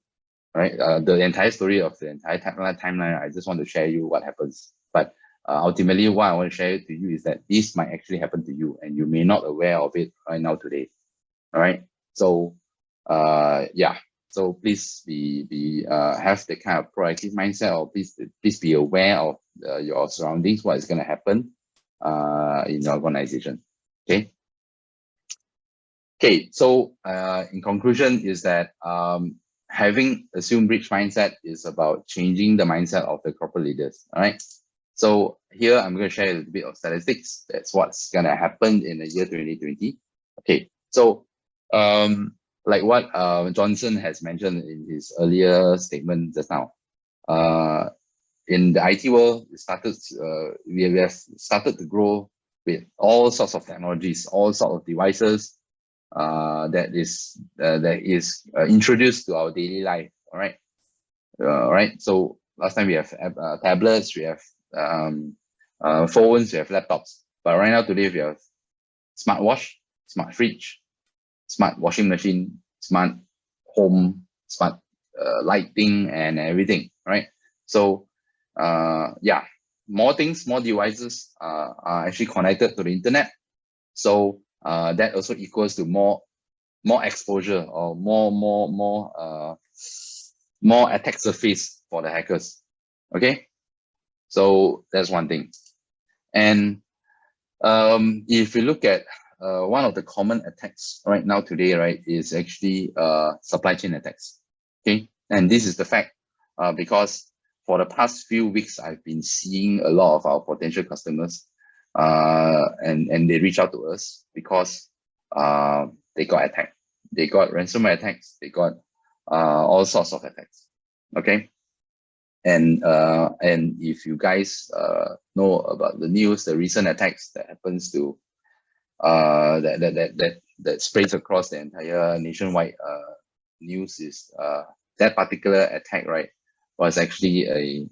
right? The entire story of the entire timeline, I just want to share you what happens. But ultimately, what I want to share to you is that this might actually happen to you, and you may not aware of it right now today. All right. So yeah. So please have the kind of proactive mindset, or please be aware of your surroundings, what is going to happen in your organization. Okay. Okay. So in conclusion, is that having assumed breach mindset is about changing the mindset of the corporate leaders. All right. So here I'm going to share a little bit of statistics. That's what's going to happen in the year 2020. Okay. So like what Johnson has mentioned in his earlier statement just now, in the IT world, we have started to grow with all sorts of technologies, all sorts of devices that is introduced to our daily life. All right, right. So last time we have tablets, we have phones, we have laptops, but right now today we have smartwatch, smart fridge, smart washing machine, smart home, smart lighting, and everything. Right. So yeah, more things, more devices are actually connected to the internet. So that also equals to more exposure, or more attack surface for the hackers. Okay, so that's one thing. And if you look at one of the common attacks right now today, right, is actually supply chain attacks. Okay, and this is the fact because for the past few weeks, I've been seeing a lot of our potential customers and they reach out to us because they got attacked. They got ransomware attacks. They got all sorts of attacks. Okay, and if you guys know about the news, the recent attacks that happens to that spreads across the entire nationwide news is that particular attack, right, was actually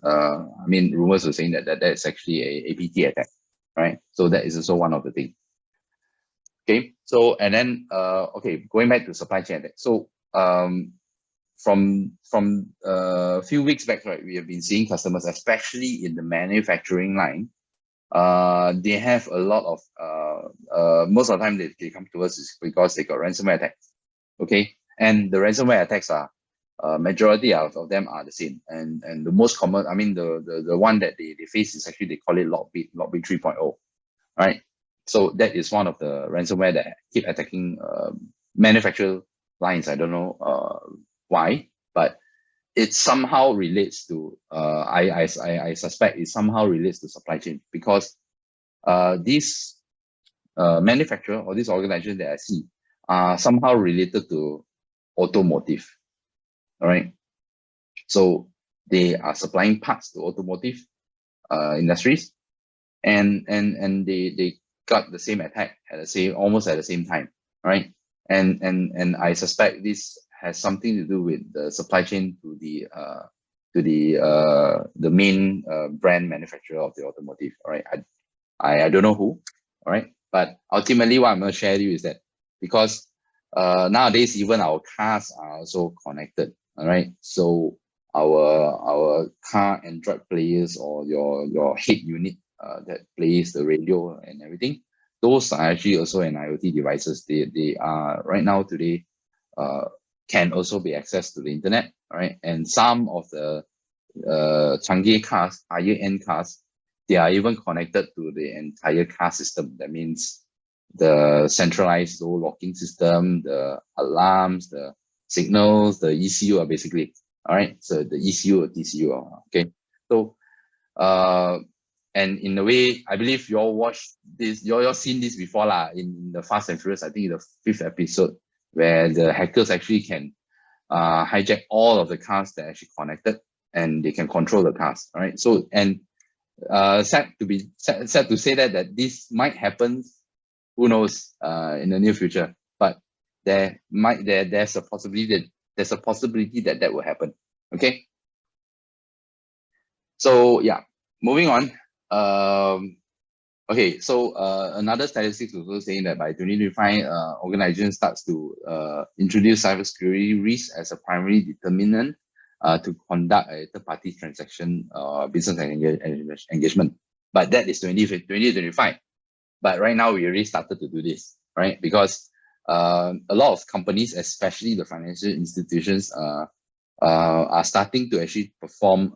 I mean, rumors were saying that that's actually a APT attack, right? So that is also one of the things. Okay, so and then okay, going back to supply chain attack. So from a few weeks back, right, we have been seeing customers, especially in the manufacturing line, they have a lot of most of the time they come to us is because they got ransomware attacks. Okay, and the ransomware attacks are majority of them are the same, and the most common, I mean, the one that they face is actually, they call it Lockbit 3.0, right? So that is one of the ransomware that keep attacking manufacturer lines. I don't know why, but it somehow relates to I suspect it somehow relates to supply chain, because these manufacturer or these organizations that I see are somehow related to automotive. All right. So they are supplying parts to automotive industries, and they got the same attack at the same, almost at the same time, right? And I suspect this has something to do with the supply chain to the main brand manufacturer of the automotive. All right, I don't know who. All right, but ultimately what I'm going to share with you is that because nowadays even our cars are also connected. All right, so our car Android players or your head unit that plays the radio and everything, those are actually also an IoT devices. They are right now today can also be accessed to the internet, right? And some of the Changi cars, higher end cars, they are even connected to the entire car system. That means the centralized door locking system, the alarms, the signals, the ECU are basically, all right. So the ECU or TCU, okay. So and in a way, I believe you all watched this, you all seen this before lah, in the Fast and Furious, I think in the 5th episode, where the hackers actually can hijack all of the cars that are actually connected, and they can control the cars. All right. So, and sad to say that this might happen, who knows, in the near future, but there's a possibility that that will happen. Okay. So yeah, moving on. Okay, so another statistics also saying that by 2025, organization starts to introduce cybersecurity risk as a primary determinant to conduct a third-party transaction business engagement. But that is 2025. But right now, we already started to do this, right? Because a lot of companies, especially the financial institutions, are starting to actually perform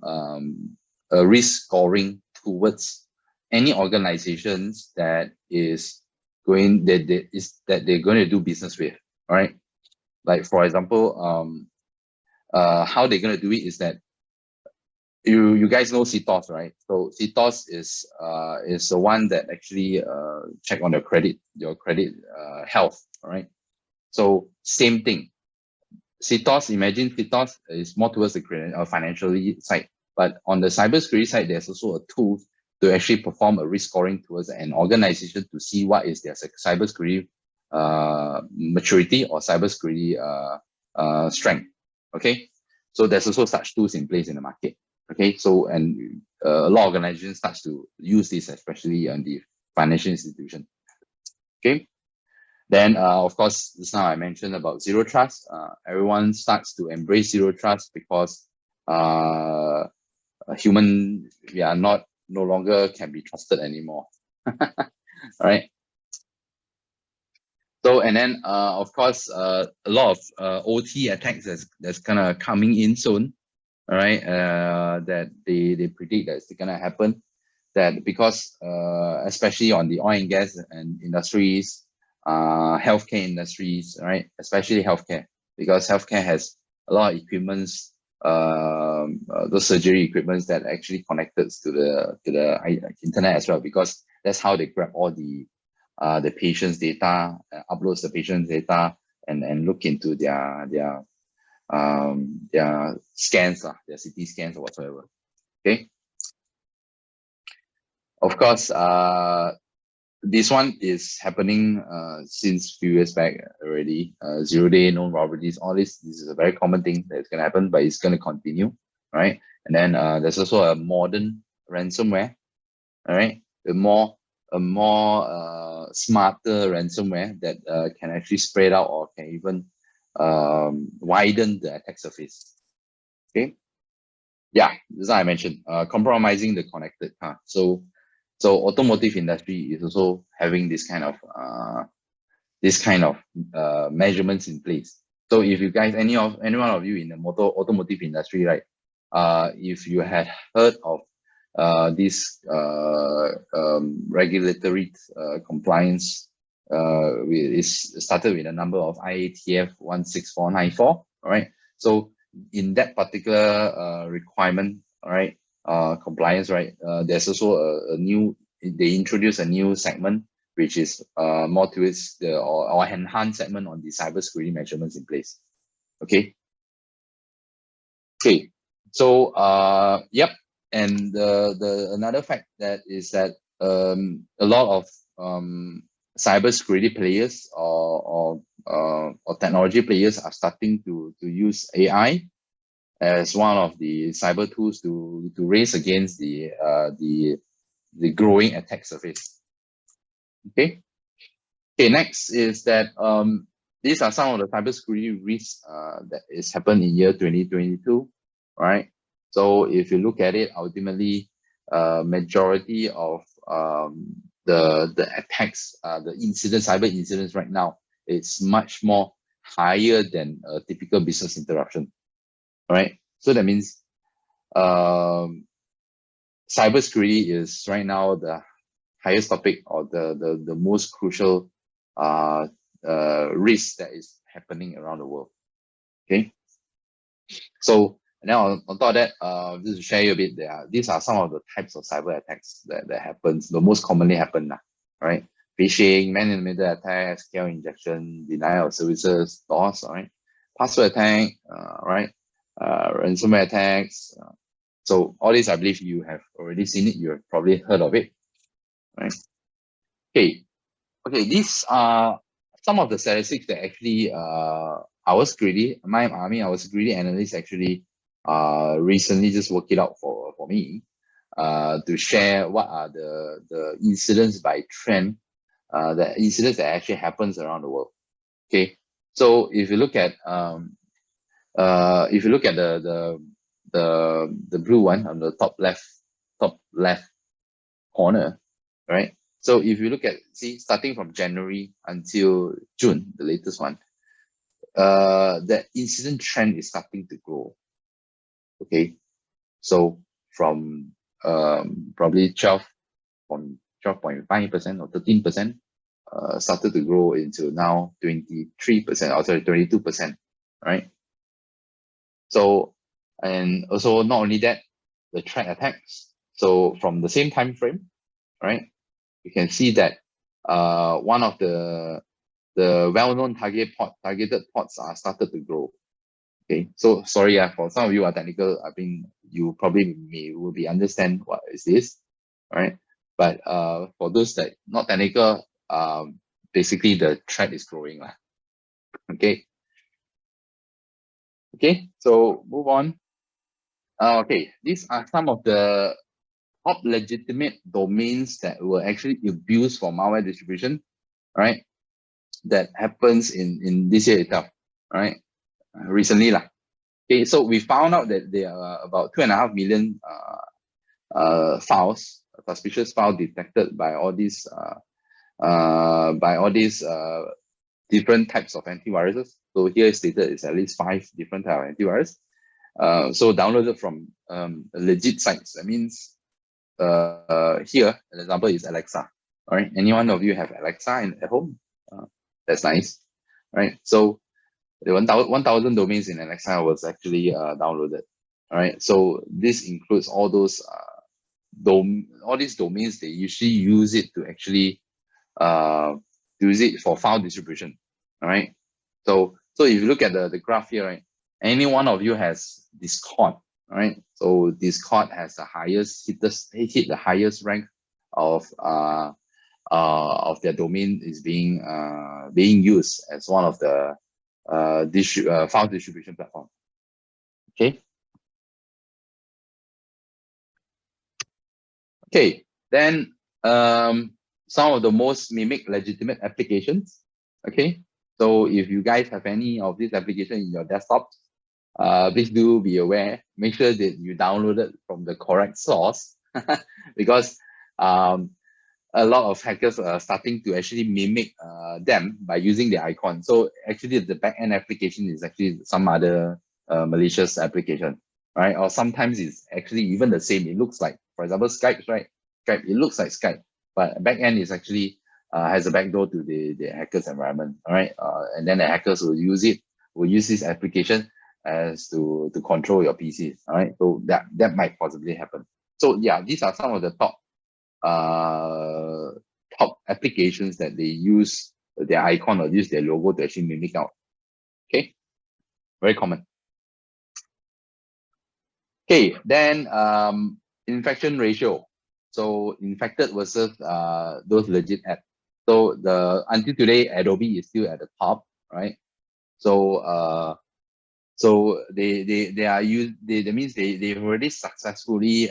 a risk scoring towards any organizations that is going that they're going to do business with. All right, like for example, how they're going to do it is that you guys know CTOS, right? So CTOS is the one that actually check on your credit health. All right, so same thing. CTOS, imagine CTOS is more towards the financial side, but on the cybersecurity side, there's also a tool to actually perform a risk scoring towards an organization to see what is their cybersecurity maturity or cybersecurity strength. Okay, so there's also such tools in place in the market. Okay, so and a lot of organizations starts to use this, especially on the financial institution. Okay. Then, of course, just now I mentioned about zero trust. Everyone starts to embrace zero trust because we are no longer can be trusted anymore. All right. So, and then, of course, a lot of OT attacks that's kind of coming in soon. All right. That they predict that's gonna happen. That because especially on the oil and gas and industries, healthcare industries, right? Especially healthcare, because healthcare has a lot of equipments, those surgery equipments that actually connected to the internet as well, because that's how they grab all the patient's data, uploads the patient's data, and look into their scans, their CT scans or whatsoever. Okay. Of course, this one is happening since few years back already. 0-day known vulnerabilities, all this is a very common thing that's going to happen, but it's going to continue, right? And then there's also a modern ransomware, all right? A more smarter ransomware that can actually spread out or can even widen the attack surface. Okay. Yeah, this is what I mentioned, compromising the connected car. So automotive industry is also having this kind of measurements in place. So if you guys, any one of you in the automotive industry, right? If you had heard of this regulatory compliance, it started with a number of IATF 16494. All right. So in that particular requirement, all right, compliance, right? There's also they introduce a new segment which is more towards the or enhanced segment on the cybersecurity measurements in place. Okay. Okay. So yep. And the another fact that is that a lot of cybersecurity players or technology players are starting to use AI as one of the cyber tools to race against the growing attack surface. Okay. Okay. Next is that these are some of the cybersecurity risks that is happened in year 2022, right? So if you look at it, ultimately, majority of the attacks, the cyber incidents right now, it's much more higher than a typical business interruption, right? So that means cybersecurity is right now the highest topic or the most crucial risk that is happening around the world. Okay. So now on top of that, just to share you a bit, these are some of the types of cyber attacks that happens. The most commonly happen now, right? Phishing, man-in-the-middle attack, SQL injection, denial of services, DOS, right? Password attack, right? Ransomware attacks. So all these, I believe you have already seen it. You have probably heard of it, right? Okay. Okay, these are some of the statistics that actually our security analyst actually recently just worked it out for me to share what are the incidents by trend, the incidents that actually happens around the world. Okay, so if you look at the blue one on the top left corner, right? So if you look at, starting from January until June, the latest one, the incident trend is starting to grow. Okay, so from probably 12.5% or 13%, started to grow into now 23%, or sorry, 22%, right? So, and also not only that, the threat attacks. So from the same time frame, right, you can see that one of the well-known targeted ports are started to grow. Okay, so sorry, for some of you are technical, I think you probably will be understand what is this, right? But for those that not technical, basically the threat is growing. Okay. Okay, so move on. Okay, these are some of the top legitimate domains that were actually abused for malware distribution, right? That happens in this year itself, right? Recently lah. Okay, so we found out that there are about 2.5 million files, suspicious files detected by all these different types of antiviruses. So here is stated it's at least 5 different types of antivirus. So downloaded from legit sites. That means here an example is Alexa. All right, any one of you have Alexa at home? That's nice, right? So the 1,000 domains in Alexa was actually downloaded. All right, so this includes all those all these domains. They usually use it to actually use it for file distribution. All right, so if you look at the graph here, right, any one of you has Discord. All right, so Discord has the highest hit the highest rank of their domain is being used as one of the file distribution platform. Okay. Okay. Then some of the most mimic legitimate applications. Okay. So if you guys have any of these applications in your desktop, please do be aware. Make sure that you download it from the correct source, because a lot of hackers are starting to actually mimic them by using the icon. So actually the backend application is actually some other malicious application, right? Or sometimes it's actually even the same. It looks like, for example, Skype, right? Skype, it looks like Skype, but backend is actually has a backdoor to the hacker's environment, all right? And then the hackers will use this application as to control your PC, all right? So that might possibly happen. So yeah, these are some of the top top applications that they use their icon or use their logo to actually mimic out. Okay, very common. Okay, then infection ratio. So infected versus those legit apps. So until today, Adobe is still at the top, right? So that means they've already successfully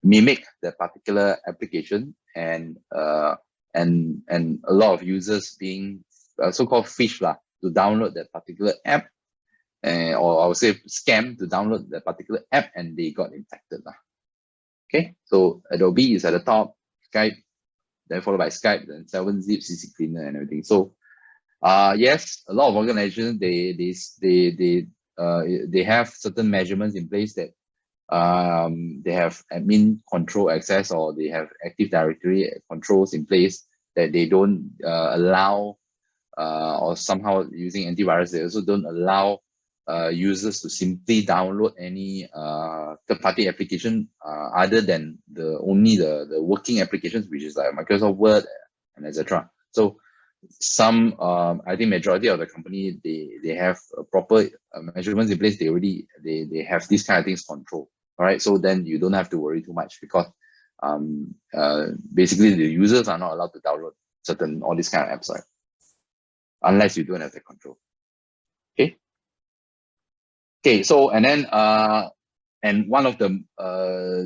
mimic the particular application, and a lot of users being so-called phish to download that particular app, or I would say scam to download that particular app, and they got infected. Okay, so Adobe is at the top, Skype, then followed by Skype, then 7-Zip, CC Cleaner, and everything. So yes, a lot of organizations they have certain measurements in place that they have admin control access, or they have Active Directory controls in place that they don't allow, or somehow using antivirus, they also don't allow users to simply download any third-party application other than only the working applications, which is like Microsoft Word and etc. So some I think majority of the company, they have proper measurements in place. They have these kind of things controlled. All right, so then you don't have to worry too much, because basically the users are not allowed to download all these kind of apps, right? Unless you don't have the control. Okay. Okay. So and then and one of the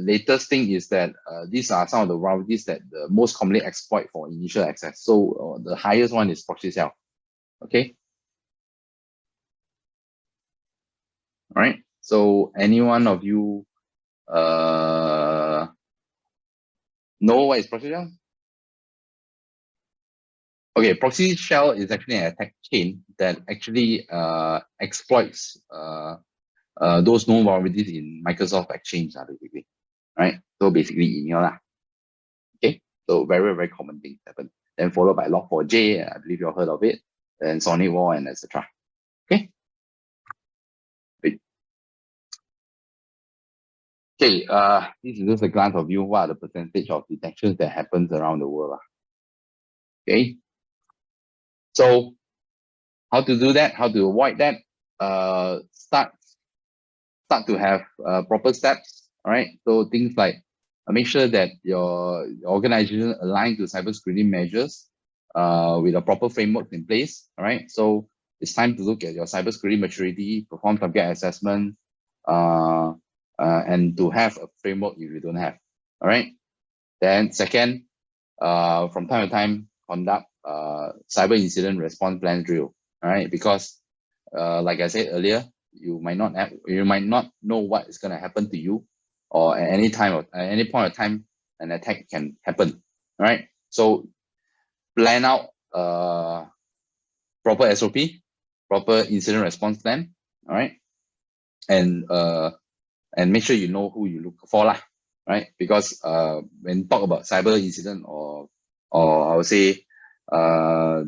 latest thing is that these are some of the vulnerabilities that the most commonly exploit for initial access. So the highest one is proxy shell. Okay. All right. So any one of you know what is proxy shell? Okay, proxy shell is actually an attack chain that actually exploits those known vulnerabilities in Microsoft Exchange, basically, right? So basically email lah. Okay, so very, very common things happen. Then followed by Log4j, I believe you all heard of it, then Sonic Wall, and etc. Okay. Okay, this is just a glance of view. What are the percentage of detections that happens around the world? Okay, so how to do that? How to avoid that? Start to have proper steps. All right. So things like make sure that your organization aligns to cybersecurity measures with a proper framework in place. All right. So it's time to look at your cybersecurity maturity, perform subject assessment, and to have a framework if you don't have. All right. Then second, from time to time, conduct cyber incident response plan drill. All right, because like I said earlier, you might not know what is going to happen to you, or at any time, or at any point of time, an attack can happen. All right, so plan out proper SOP, proper incident response plan. All right, and make sure you know who you look for lah. Right, because when talk about cyber incident, or I would say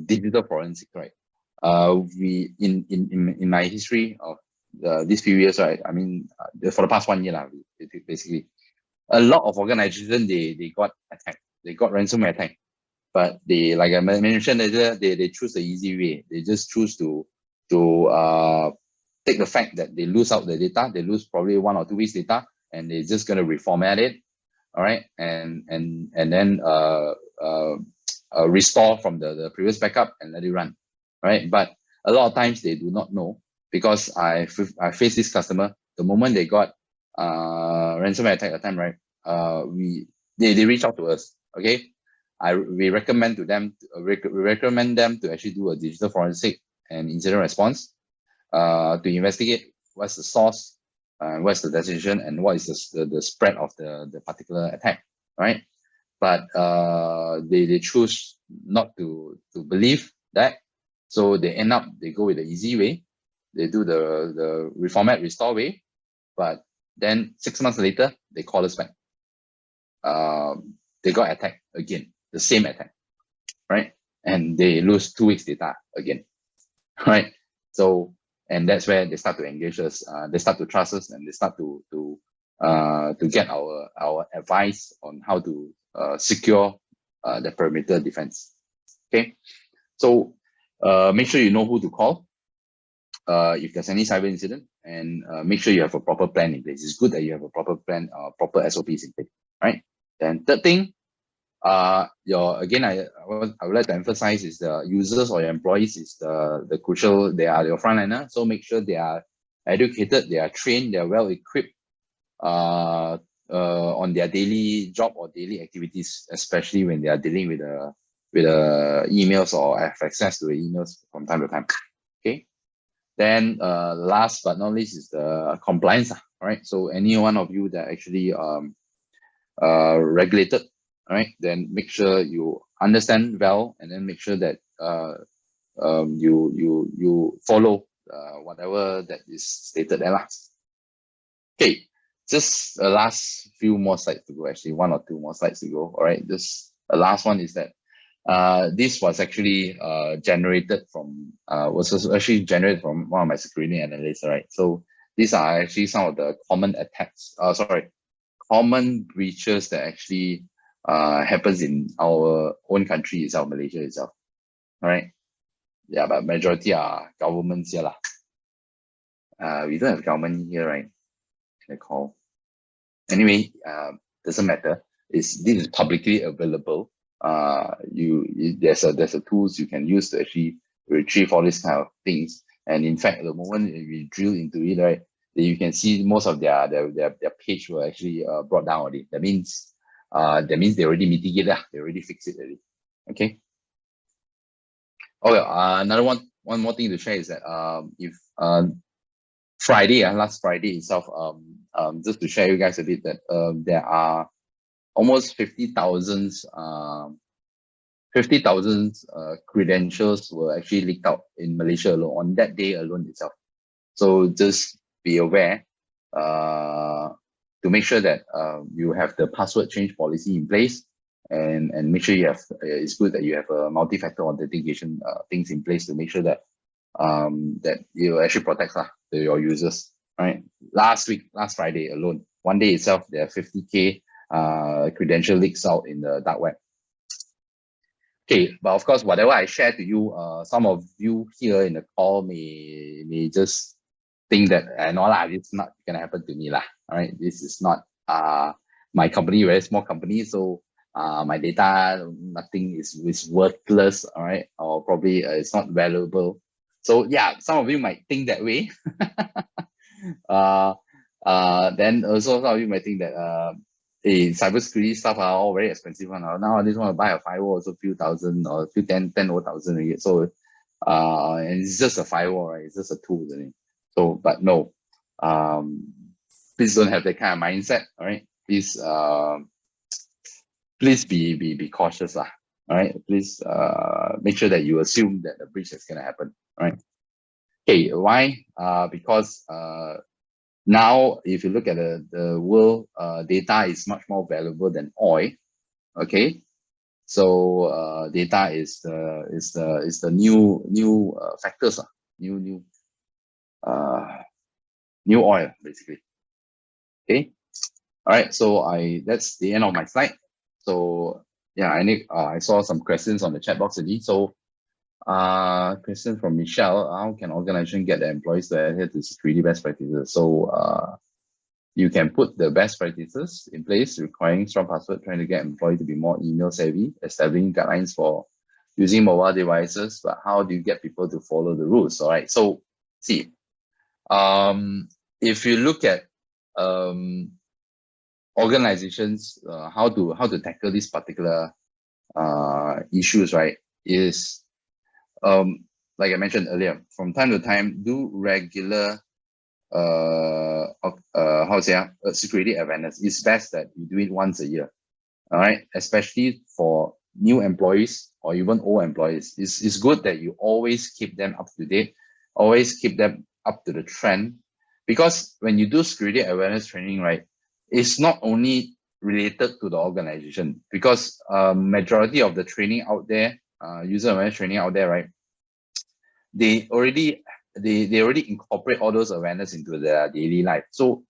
digital forensic, right? We in my history of these few years, right? I mean, for the past 1 year, basically, a lot of organizations they got attacked, they got ransomware attack, but they, like I mentioned earlier, they choose the easy way. They just choose to take the fact that they lose out the data, they lose probably 1 or 2 weeks data, and they're just going to reformat it. All right, and then restore from the previous backup and let it run. Right, but a lot of times they do not know, because I faced this customer. The moment they got ransomware attack at the time, right? They reach out to us. Okay, we recommend them to actually do a digital forensic and incident response to investigate what's the source, what's the destination, and what is the spread of the particular attack. Right, but they choose not to believe that. So they go with the easy way. They do the reformat, restore way, but then 6 months later, they call us back. They got attacked again, the same attack, right? And they lose 2 weeks data again, right? So, and that's where they start to engage us. They start to trust us, and they start to get our advice on how to secure the perimeter defense. Okay, so make sure you know who to call if there's any cyber incident, and make sure you have a proper plan in place. It's good that you have a proper plan, proper SOPs in place, right? Then third thing, I would like to emphasize is the users or your employees is the crucial. They are your frontliner, so make sure they are educated, they are trained, they are well equipped on their daily job or daily activities, especially when they are dealing with emails or have access to the emails from time to time. Okay. Then last but not least is the compliance. All right. So any one of you that actually regulated, all right, then make sure you understand well, and then make sure that you follow whatever that is stated there. Okay, just the last few more slides to go, actually, one or two more slides to go. All right, this the last one is that this was actually generated from one of my security analysts. All right, so these are actually some of the common attacks. Common breaches that actually happens in our own country itself, Malaysia itself. All right, yeah, but majority are governments here lah. We don't have government here, right? Can I call? Anyway, doesn't matter. This is publicly available. There's a tools you can use to actually retrieve all these kind of things. And in fact, the moment we drill into it, right, you can see most of their page were actually brought down already. That means they already mitigated, they already fixed it already. Okay. Okay. Another one more thing to share is that if last Friday itself, just to share you guys a bit that there are almost 50,000 credentials were actually leaked out in Malaysia alone on that day alone itself. So just be aware to make sure that you have the password change policy in place, and make sure you have. It's good that you have a multi-factor authentication things in place to make sure that that you actually protect your users. Right. Last Friday alone, one day itself, there are 50K credential leaks out in the dark web. Okay, but of course, whatever I share to you, some of you here in the call may just think that no lah, it's not gonna happen to me lah. All right, this is not my company, very small company, so my data, nothing is worthless. All right, or probably it's not valuable. So yeah, some of you might think that way. Then also some of you might think that cybersecurity stuff are all very expensive. Now I just want to buy a firewall, also a few thousand or a few 10,000 a year. So and it's just a firewall, right? It's just a tool, isn't it? So, but no, please don't have that kind of mindset. All right, please be cautious, lah. All right, please make sure that you assume that the breach is gonna happen. All right. Okay, why? Because now, if you look at the world, data is much more valuable than oil. Okay, so data is the new factors, new oil basically. Okay, all right. So that's the end of my slide. So yeah, I saw some questions on the chat box already. So question from Michelle: how can organization get the employees to adhere to security best practices? So you can put the best practices in place, requiring strong password, trying to get employees to be more email savvy, establishing guidelines for using mobile devices. But how do you get people to follow the rules? All right. So see, if you look at organizations, how to tackle these particular issues, right? Is like I mentioned earlier, from time to time, do regular security awareness. It's best that you do it once a year. All right, especially for new employees or even old employees. It's good that you always keep them up to date, always keep them up to the trend, because when you do security awareness training, right, it's not only related to the organization, because majority of the training out there, user awareness training out there, right, they already incorporate all those awareness into their daily life. So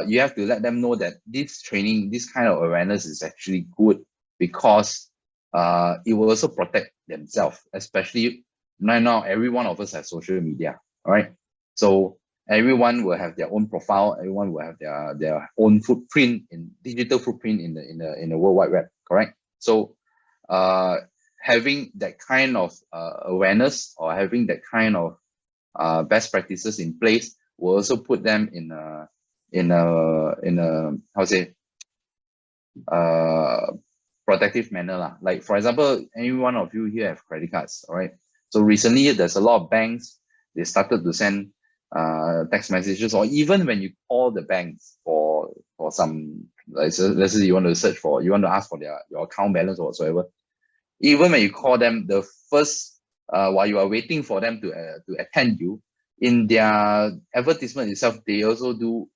you have to let them know that this training, this kind of awareness is actually good because it will also protect themselves, especially right now, every one of us has social media, all right? So everyone will have their own profile, everyone will have their own footprint digital footprint in the World Wide Web, correct? So having that kind of awareness, or having that kind of best practices in place, will also put them in a how to say protective manner lah. Like for example, any one of you here have credit cards, all right? So recently there's a lot of banks, they started to send text messages, or even when you call the banks for some, like, so let's say you want to ask for your account balance or whatsoever. Even when you call them, the first while you are waiting for them to attend you, in their advertisement itself, they also do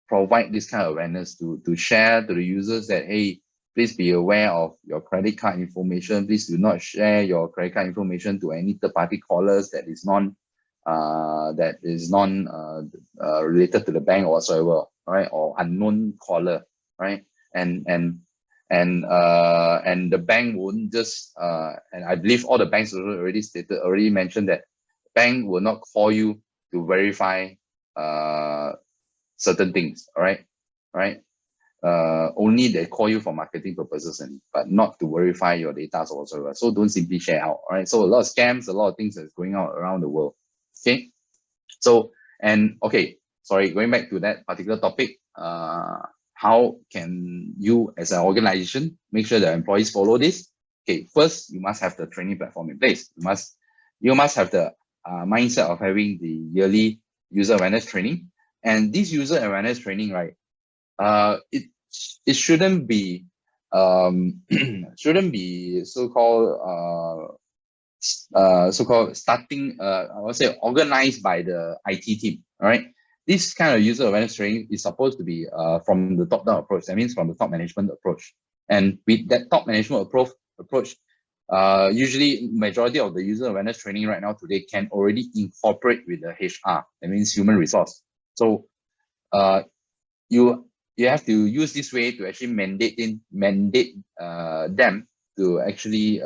provide this kind of awareness to share to the users that, hey, please be aware of your credit card information. Please do not share your credit card information to any third-party callers that is non related to the bank or whatsoever, right? Or unknown caller, right? And the bank wouldn't just and I believe all the banks already mentioned that bank will not call you to verify certain things, all right? Only they call you for marketing purposes, but not to verify your data or whatsoever. So don't simply share out, all right? So a lot of scams, a lot of things that's going on around the world. Okay, so going back to that particular topic, how can you as an organization make sure that employees follow this? Okay, first you must have the training platform in place. You must have the mindset of having the yearly user awareness training. And this user awareness training, right, it shouldn't be so-called starting I would say organized by the IT team. All right, this kind of user awareness training is supposed to be from the top-down approach. That means from the top management approach. And with that top management approach, usually majority of the user awareness training right now today can already incorporate with the HR. That means human resource. So you have to use this way to actually mandate them to actually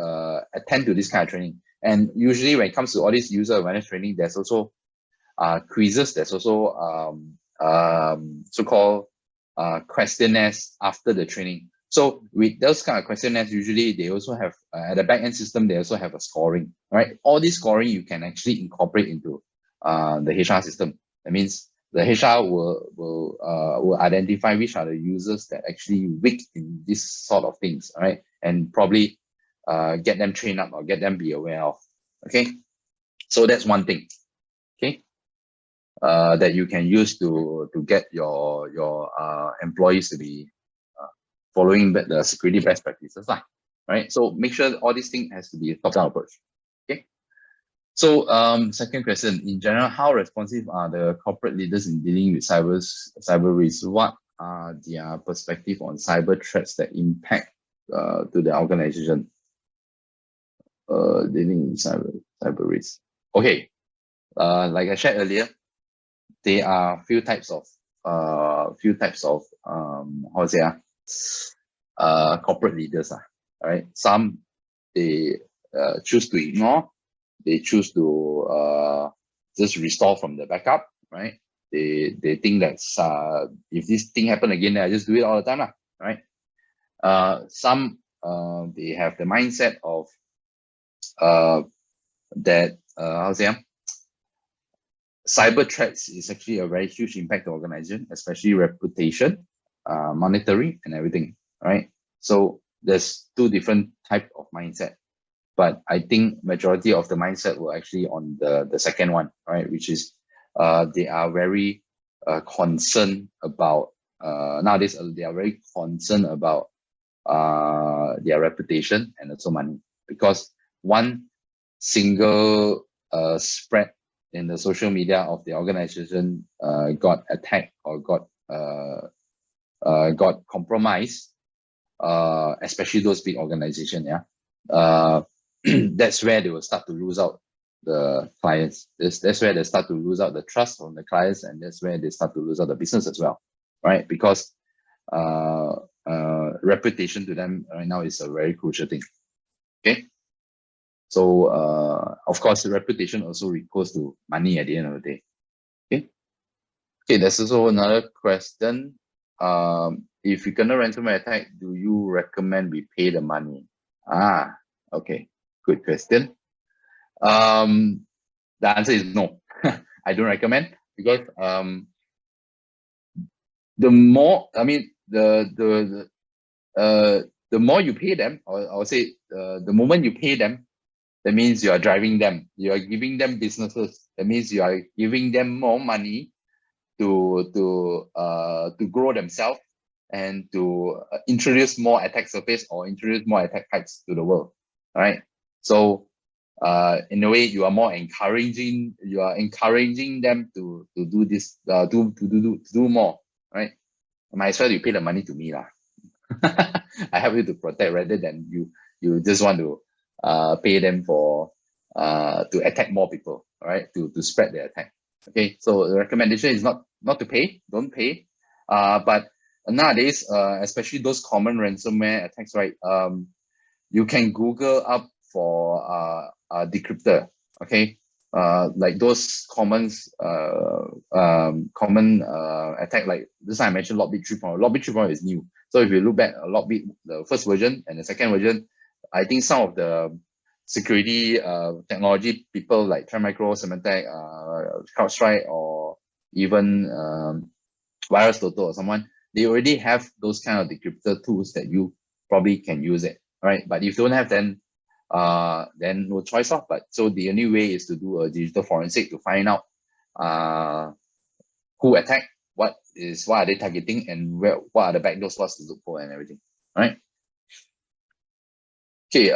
attend to this kind of training. And usually when it comes to all this user awareness training, there's also quizzes, there's also so-called questionnaires after the training. So with those kind of questionnaires, usually they also have at the back-end system, they also have a scoring, right? All this scoring you can actually incorporate into the HR system. That means the HR will identify which are the users that actually weak in this sort of things, all right? And probably get them trained up or get them be aware of. Okay, so that's one thing. Okay, that you can use to get your employees to be following the security best practices, right? So make sure all these things has to be a top-down approach. Okay. So second question, in general, how responsive are the corporate leaders in dealing with cyber risks? What are their perspective on cyber threats that impact to the organization dealing with cyber risks? Okay, like I shared earlier, there are few types of corporate leaders, right? Some they choose to ignore. They choose to just restore from the backup, right? They think that if this thing happen again, then I just do it all the time, right? Some they have the mindset of that cyber threats is actually a very huge impact to organization, especially reputation, monetary, and everything, right? So there's two different type of mindset. But I think majority of the mindset were actually on the second one, right? Which is they are very concerned about nowadays they are very concerned about their reputation and also money, because one single spread in the social media of the organization got attacked or got compromised, especially those big organizations, that's where they will start to lose out the clients. That's where they start to lose out the trust from the clients, and that's where they start to lose out the business as well, right? Because reputation to them right now is a very crucial thing. Okay. So of course, the reputation also equals to money at the end of the day. Okay. Okay, there's also another question. If you gonna ransomware attack, do you recommend we pay the money? Okay, good question. The answer is no. I don't recommend, because the more, I mean, the more you pay them, or I would say the moment you pay them, that means you are driving them. You are giving them businesses. That means you are giving them more money to grow themselves and to introduce more attack surface or introduce more attack types to the world. All right. So in a way, you are more encouraging. You are encouraging them to do this, to do more. Right. Might as well you pay the money to me lah. I help you to protect rather than you just want to pay them for to attack more people, right? To spread the attack. Okay, so the recommendation is not to pay, don't pay. But nowadays, especially those common ransomware attacks, right? You can Google up for decryptor. Okay, like those common attack, like this time I mentioned Lockbit 3.0. Lockbit 3.0 is new. So if you look back at Lockbit, the first version and the second version, I think some of the security technology people like Trend Micro, Symantec, CrowdStrike, or even VirusTotal or someone, they already have those kind of decryptor tools that you probably can use it, right? But if you don't have, then no choice off. But so the only way is to do a digital forensic to find out who attacked, what are they targeting, and what are the backdoors, what's to look for, and everything. All right. Okay.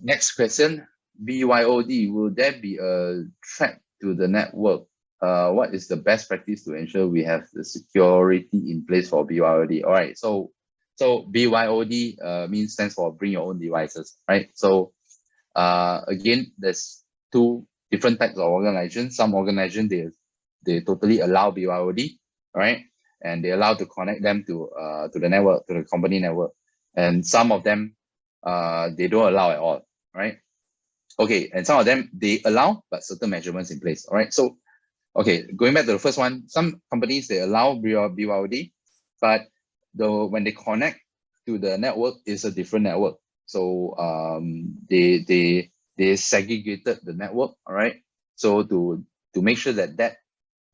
Next question. BYOD, will there be a threat to the network? What is the best practice to ensure we have the security in place for BYOD? All right. So BYOD stands for bring your own devices, right? So again, there's two different types of organizations. Some organizations, they totally allow BYOD, right? And they allow to connect them to the network, to the company network. And some of them, they don't allow at all, right? Okay, and some of them, they allow, but certain measurements in place, all right? So, okay, going back to the first one, some companies, they allow BYOD, but when they connect to the network, it's a different network. So they segregated the network, all right? So to make sure that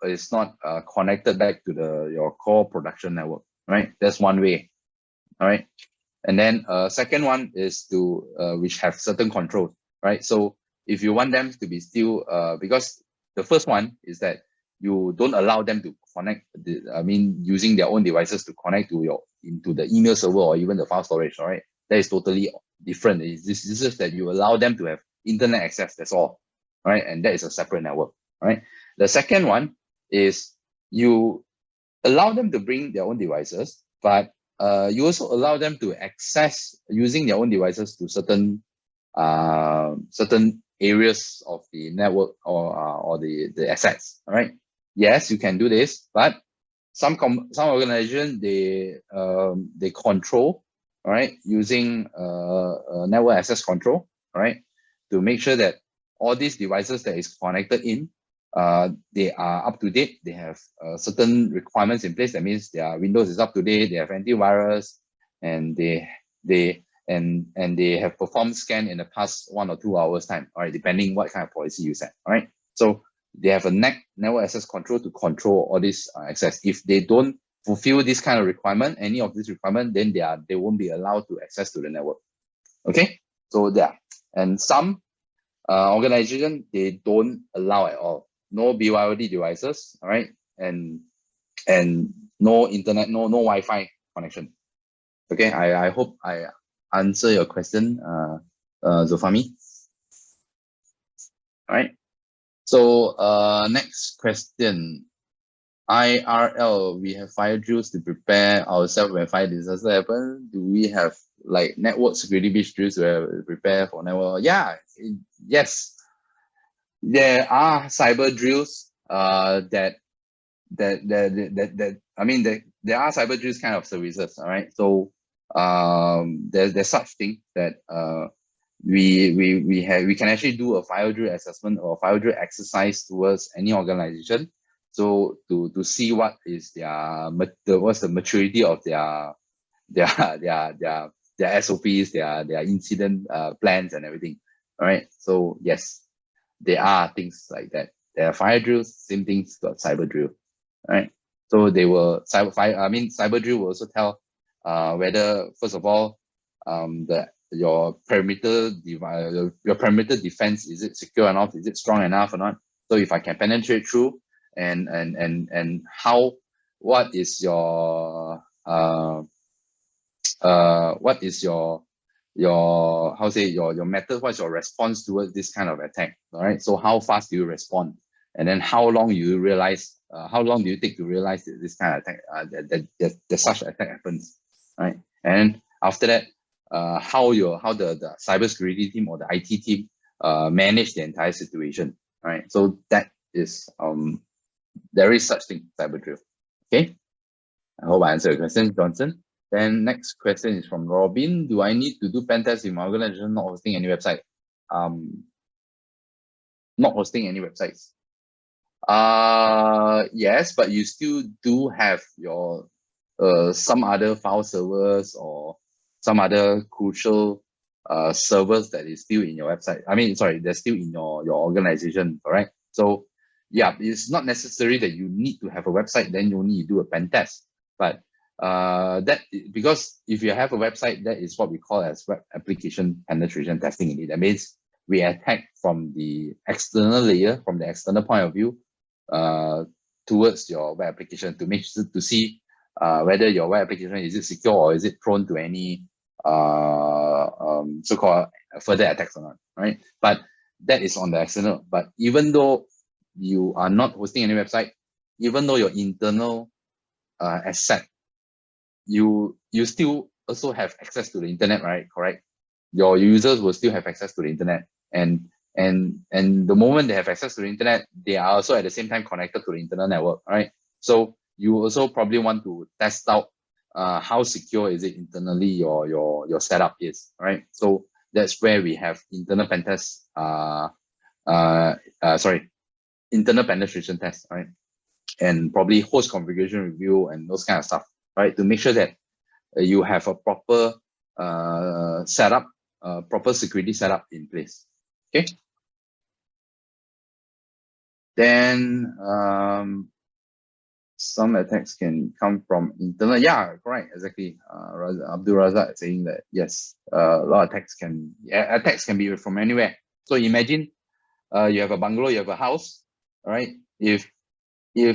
is not connected back to your core production network, right? That's one way, all right? And then second one is to which have certain controls, right? So if you want them to be still, because the first one is that you don't allow them to connect, using their own devices to connect to into the email server or even the file storage, all right? That is totally different. This is just that you allow them to have internet access, that's all right? And that is a separate network, right? The second one is you allow them to bring their own devices, but you also allow them to access using their own devices to certain areas of the network or the assets, all right? Yes, you can do this, but some organizations, they control, all right, using network access control, all right, to make sure that all these devices that is connected in, they are up to date. They have certain requirements in place. That means their Windows is up to date. They have antivirus, and they have performed scan in the past 1 or 2 hours time. All right, depending what kind of policy you set. All right, so they have a network access control to control all this access. If they don't fulfill this kind of requirement, any of this requirement, then they won't be allowed to access to the network. Okay, so there. And some organization, they don't allow at all. No BYOD devices, all right, and no internet, no Wi-Fi connection. Okay, I hope I answer your question, Zofami. All right. So next question. IRL, we have fire drills to prepare ourselves when fire disaster happens. Do we have like network security breach drills to prepare for network? Yeah, yes. There are cyber drills there are cyber drills kind of services, all right? So there's such thing that we can actually do a fire drill assessment or fire drill exercise towards any organization. So to see what is what's the maturity of their SOPs, their incident plans and everything. All right. So yes, there are things like that. There are fire drills, same things got cyber drill. Right. So they will cyber drill will also tell whether, first of all, your perimeter defense, is it secure enough, is it strong enough or not? So if I can penetrate through, and how, what is your how say your method, what's your response towards this kind of attack? All right, so how fast do you respond, and then how long you realize, how long do you take to realize that this kind of attack, that such attack happens, right? And after that, how the cybersecurity team or the IT team manage the entire situation, right? So that is there is such thing, cyber drill. Okay, I hope I answered your question, Johnson. Then next question is from Robin. Do I need to do pen test if my organization not hosting any website? Not hosting any websites. Yes, but you still do have your some other file servers or some other crucial servers that is still in your website. I mean, sorry, they're still in your organization, correct? So yeah, it's not necessary that you need to have a website, then you need to do a pen test. But that, because if you have a website, that is what we call as web application penetration testing indeed. That means we attack from the external layer, from the external point of view, towards your web application to make sure to see whether your web application is it secure or is it prone to any so-called further attacks or not, right? But that is on the external. But even though you are not hosting any website, even though your internal asset, you still also have access to the internet, right? Correct. Your users will still have access to the internet, and the moment they have access to the internet, they are also at the same time connected to the internal network, right? So you also probably want to test out how secure is it internally your setup is, right? So that's where we have internal pen test, internal penetration test, right? And probably host configuration review and those kind of stuff, right? To make sure that you have a proper setup, proper security setup in place. Okay. Then some attacks can come from internal. Yeah, correct, exactly. Abdul Razak saying that yes, a lot of attacks can be from anywhere. So imagine you have a bungalow, you have a house, all right? If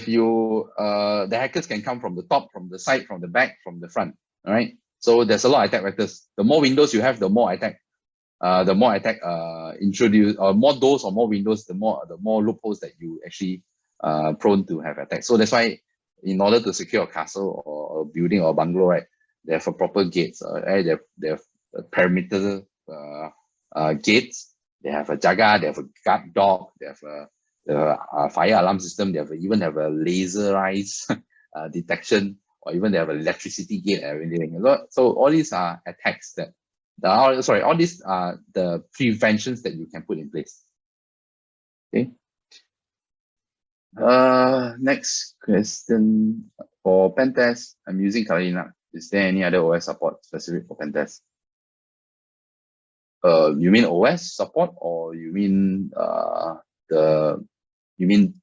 you the hackers can come from the top, from the side, from the back, from the front, all right? So there's a lot of attack vectors. The more windows you have, the more attack introduce, or more doors or more windows, the more loopholes that you actually prone to have attacks. So that's why, in order to secure a castle or a building or a bungalow, right, they have a proper gates, right? They have perimeter gates. They have a jaga, they have a guard dog, they have a fire alarm system, they even have a laserized detection, or even they have an electricity gate and everything. So all these are attacks that, all these are the preventions that you can put in place. Okay. Next question. For pen test, I'm using Kali Linux. Is there any other OS support specific for pen test? You mean OS support, or you mean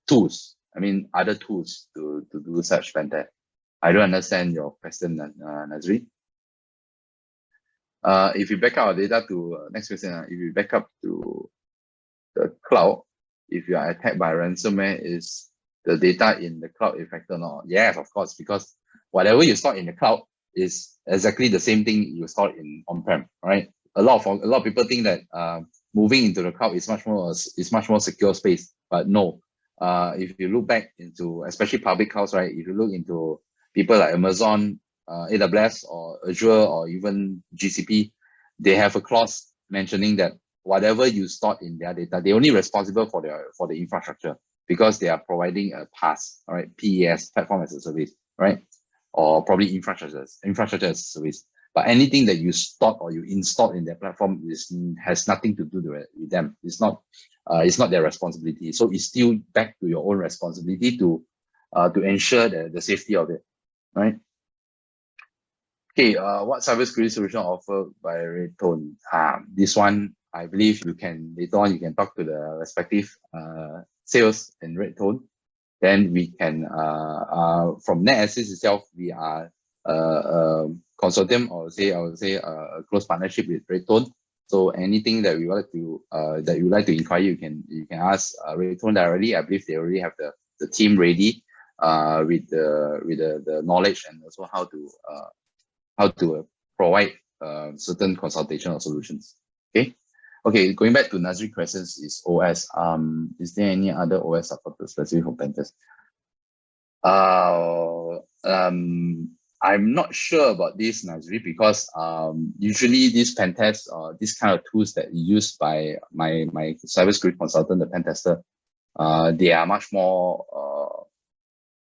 tools? I mean other tools to do such pen test. I don't understand your question, Nazri. If you back up our data to next question, if you back up to the cloud, if you are attacked by ransomware, is the data in the cloud affected or not? Yes, of course, because whatever you store in the cloud is exactly the same thing you store in on-prem, right? A lot of people think that moving into the cloud is much more secure space, but no. If you look back into, especially public clouds, right? If you look into people like Amazon, AWS or Azure or even GCP, they have a clause mentioning that whatever you stored in their data, they're only responsible for the infrastructure, because they are providing a PaaS, all right? PES, platform as a service, right? Or probably infrastructure as a service. But anything that you stored or you installed in their platform has nothing to do with them. It's not their responsibility. So it's still back to your own responsibility to ensure the safety of it, right? Okay, what cybersecurity solution offered by REDtone? This one, I believe later on you can talk to the respective sales in REDtone. Then we can, from NetAssist itself, we are a consortium, or I would say a close partnership with REDtone. So anything that you would like to inquire, you can ask REDtone directly. I believe they already have the team ready with the knowledge, and also how to provide certain consultation or solutions. Okay, going back to Nazri questions is OS. Is there any other OS supported specific for pen test? I'm not sure about this, Nazri, because usually these pen tests or these kind of tools that used by my cybersecurity consultant, the pen tester, they are much more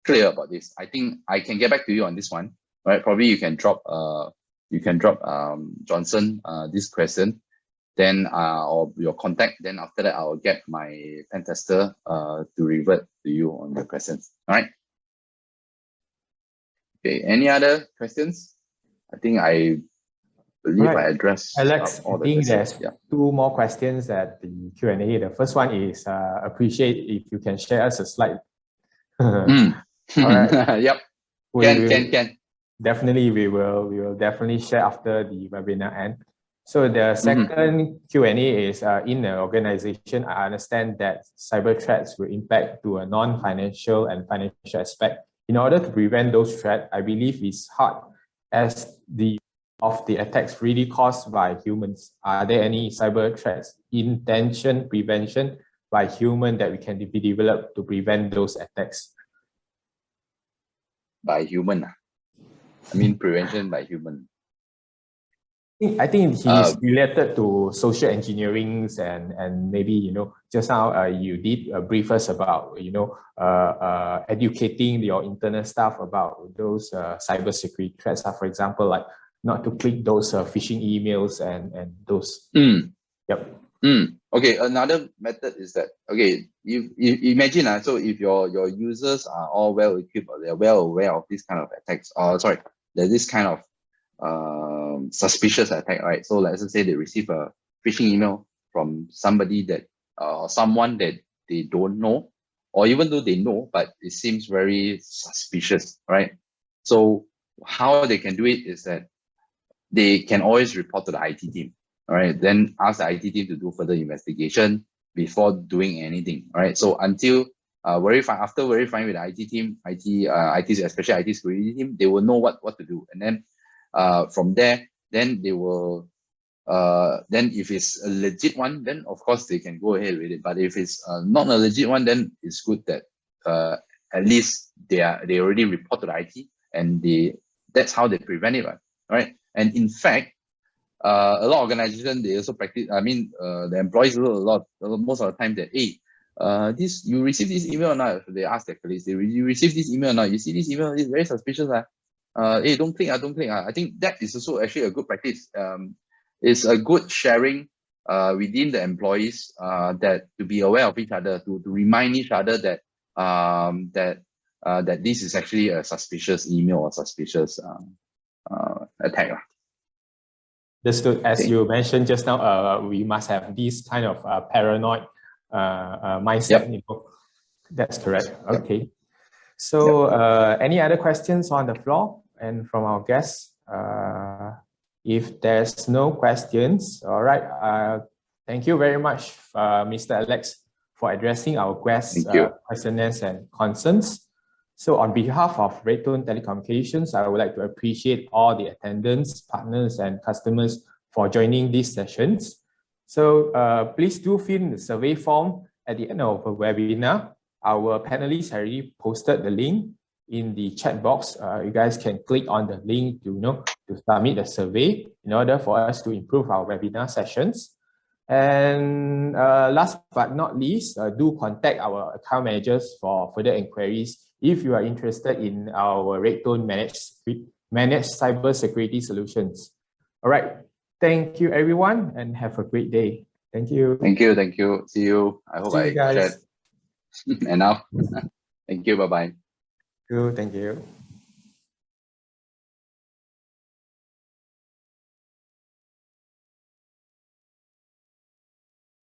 clear about this. I think I can get back to you on this one, right? Probably you can drop Johnson this question, then or your contact. Then after that, I'll get my pen tester to revert to you on the questions. All right. Okay. Any other questions? I think I believe I addressed Alex, all I the think questions. there's two more questions at the Q&A. The first one is appreciate if you can share us a slide. All right. Yep. Can. Definitely, we will definitely share after the webinar end. So the second Q&A is in an organization, I understand that cyber threats will impact to a non-financial and financial aspect. In order to prevent those threats, I believe it's hard as the attacks really caused by humans. Are there any cyber threats intention prevention by human that we can be developed to prevent those attacks? By human? I mean prevention by human. I think he's related to social engineering and maybe, just now you did brief us about, educating your internal staff about those cybersecurity threats, for example, like not to click those phishing emails and those. Yep. Okay, another method is that, okay, you imagine, so if your users are all well equipped or they're well aware of this kind of attacks, there's this kind of suspicious attack, right? So let's say they receive a phishing email from somebody that someone that they don't know, or even though they know, but it seems very suspicious, right? So how they can do it is that they can always report to the IT team, all right? Then ask the IT team to do further investigation before doing anything, all right? So until after verifying with the IT team, especially IT security team, they will know what to do. And then from there, then they will, then if it's a legit one, then of course they can go ahead with it. But if it's not a legit one, then it's good that at least they already report to the IT, and that's how they prevent it, right? And in fact, a lot of organizations, they also practice, the employees most of the time that, hey, you receive this email or not? They ask their colleagues, you receive this email or not? You see this email, it's very suspicious. Hey, don't click. I think that is also actually a good practice. It's a good sharing within the employees that to be aware of each other, to remind each other that that this is actually a suspicious email or suspicious attack. Understood. As you mentioned just now, we must have this kind of paranoid mindset. Yep. That's correct. Okay. Yep. So any other questions on the floor and from our guests? If there's no questions, all right. Thank you very much, Mr. Alex, for addressing our guests' questions and concerns. So on behalf of REDtone Telecommunications, I would like to appreciate all the attendants, partners, and customers for joining these sessions. So please do fill in the survey form at the end of the webinar. Our panelists already posted the link in the chat box. You guys can click on the link to submit the survey in order for us to improve our webinar sessions. And last but not least, do contact our account managers for further inquiries if you are interested in our REDtone managed cybersecurity solutions. All right. Thank you, everyone, and have a great day. Thank you. Thank you. Thank you. See you. I hope See you I shared guys. enough. Thank you. Bye-bye. Good. Thank you.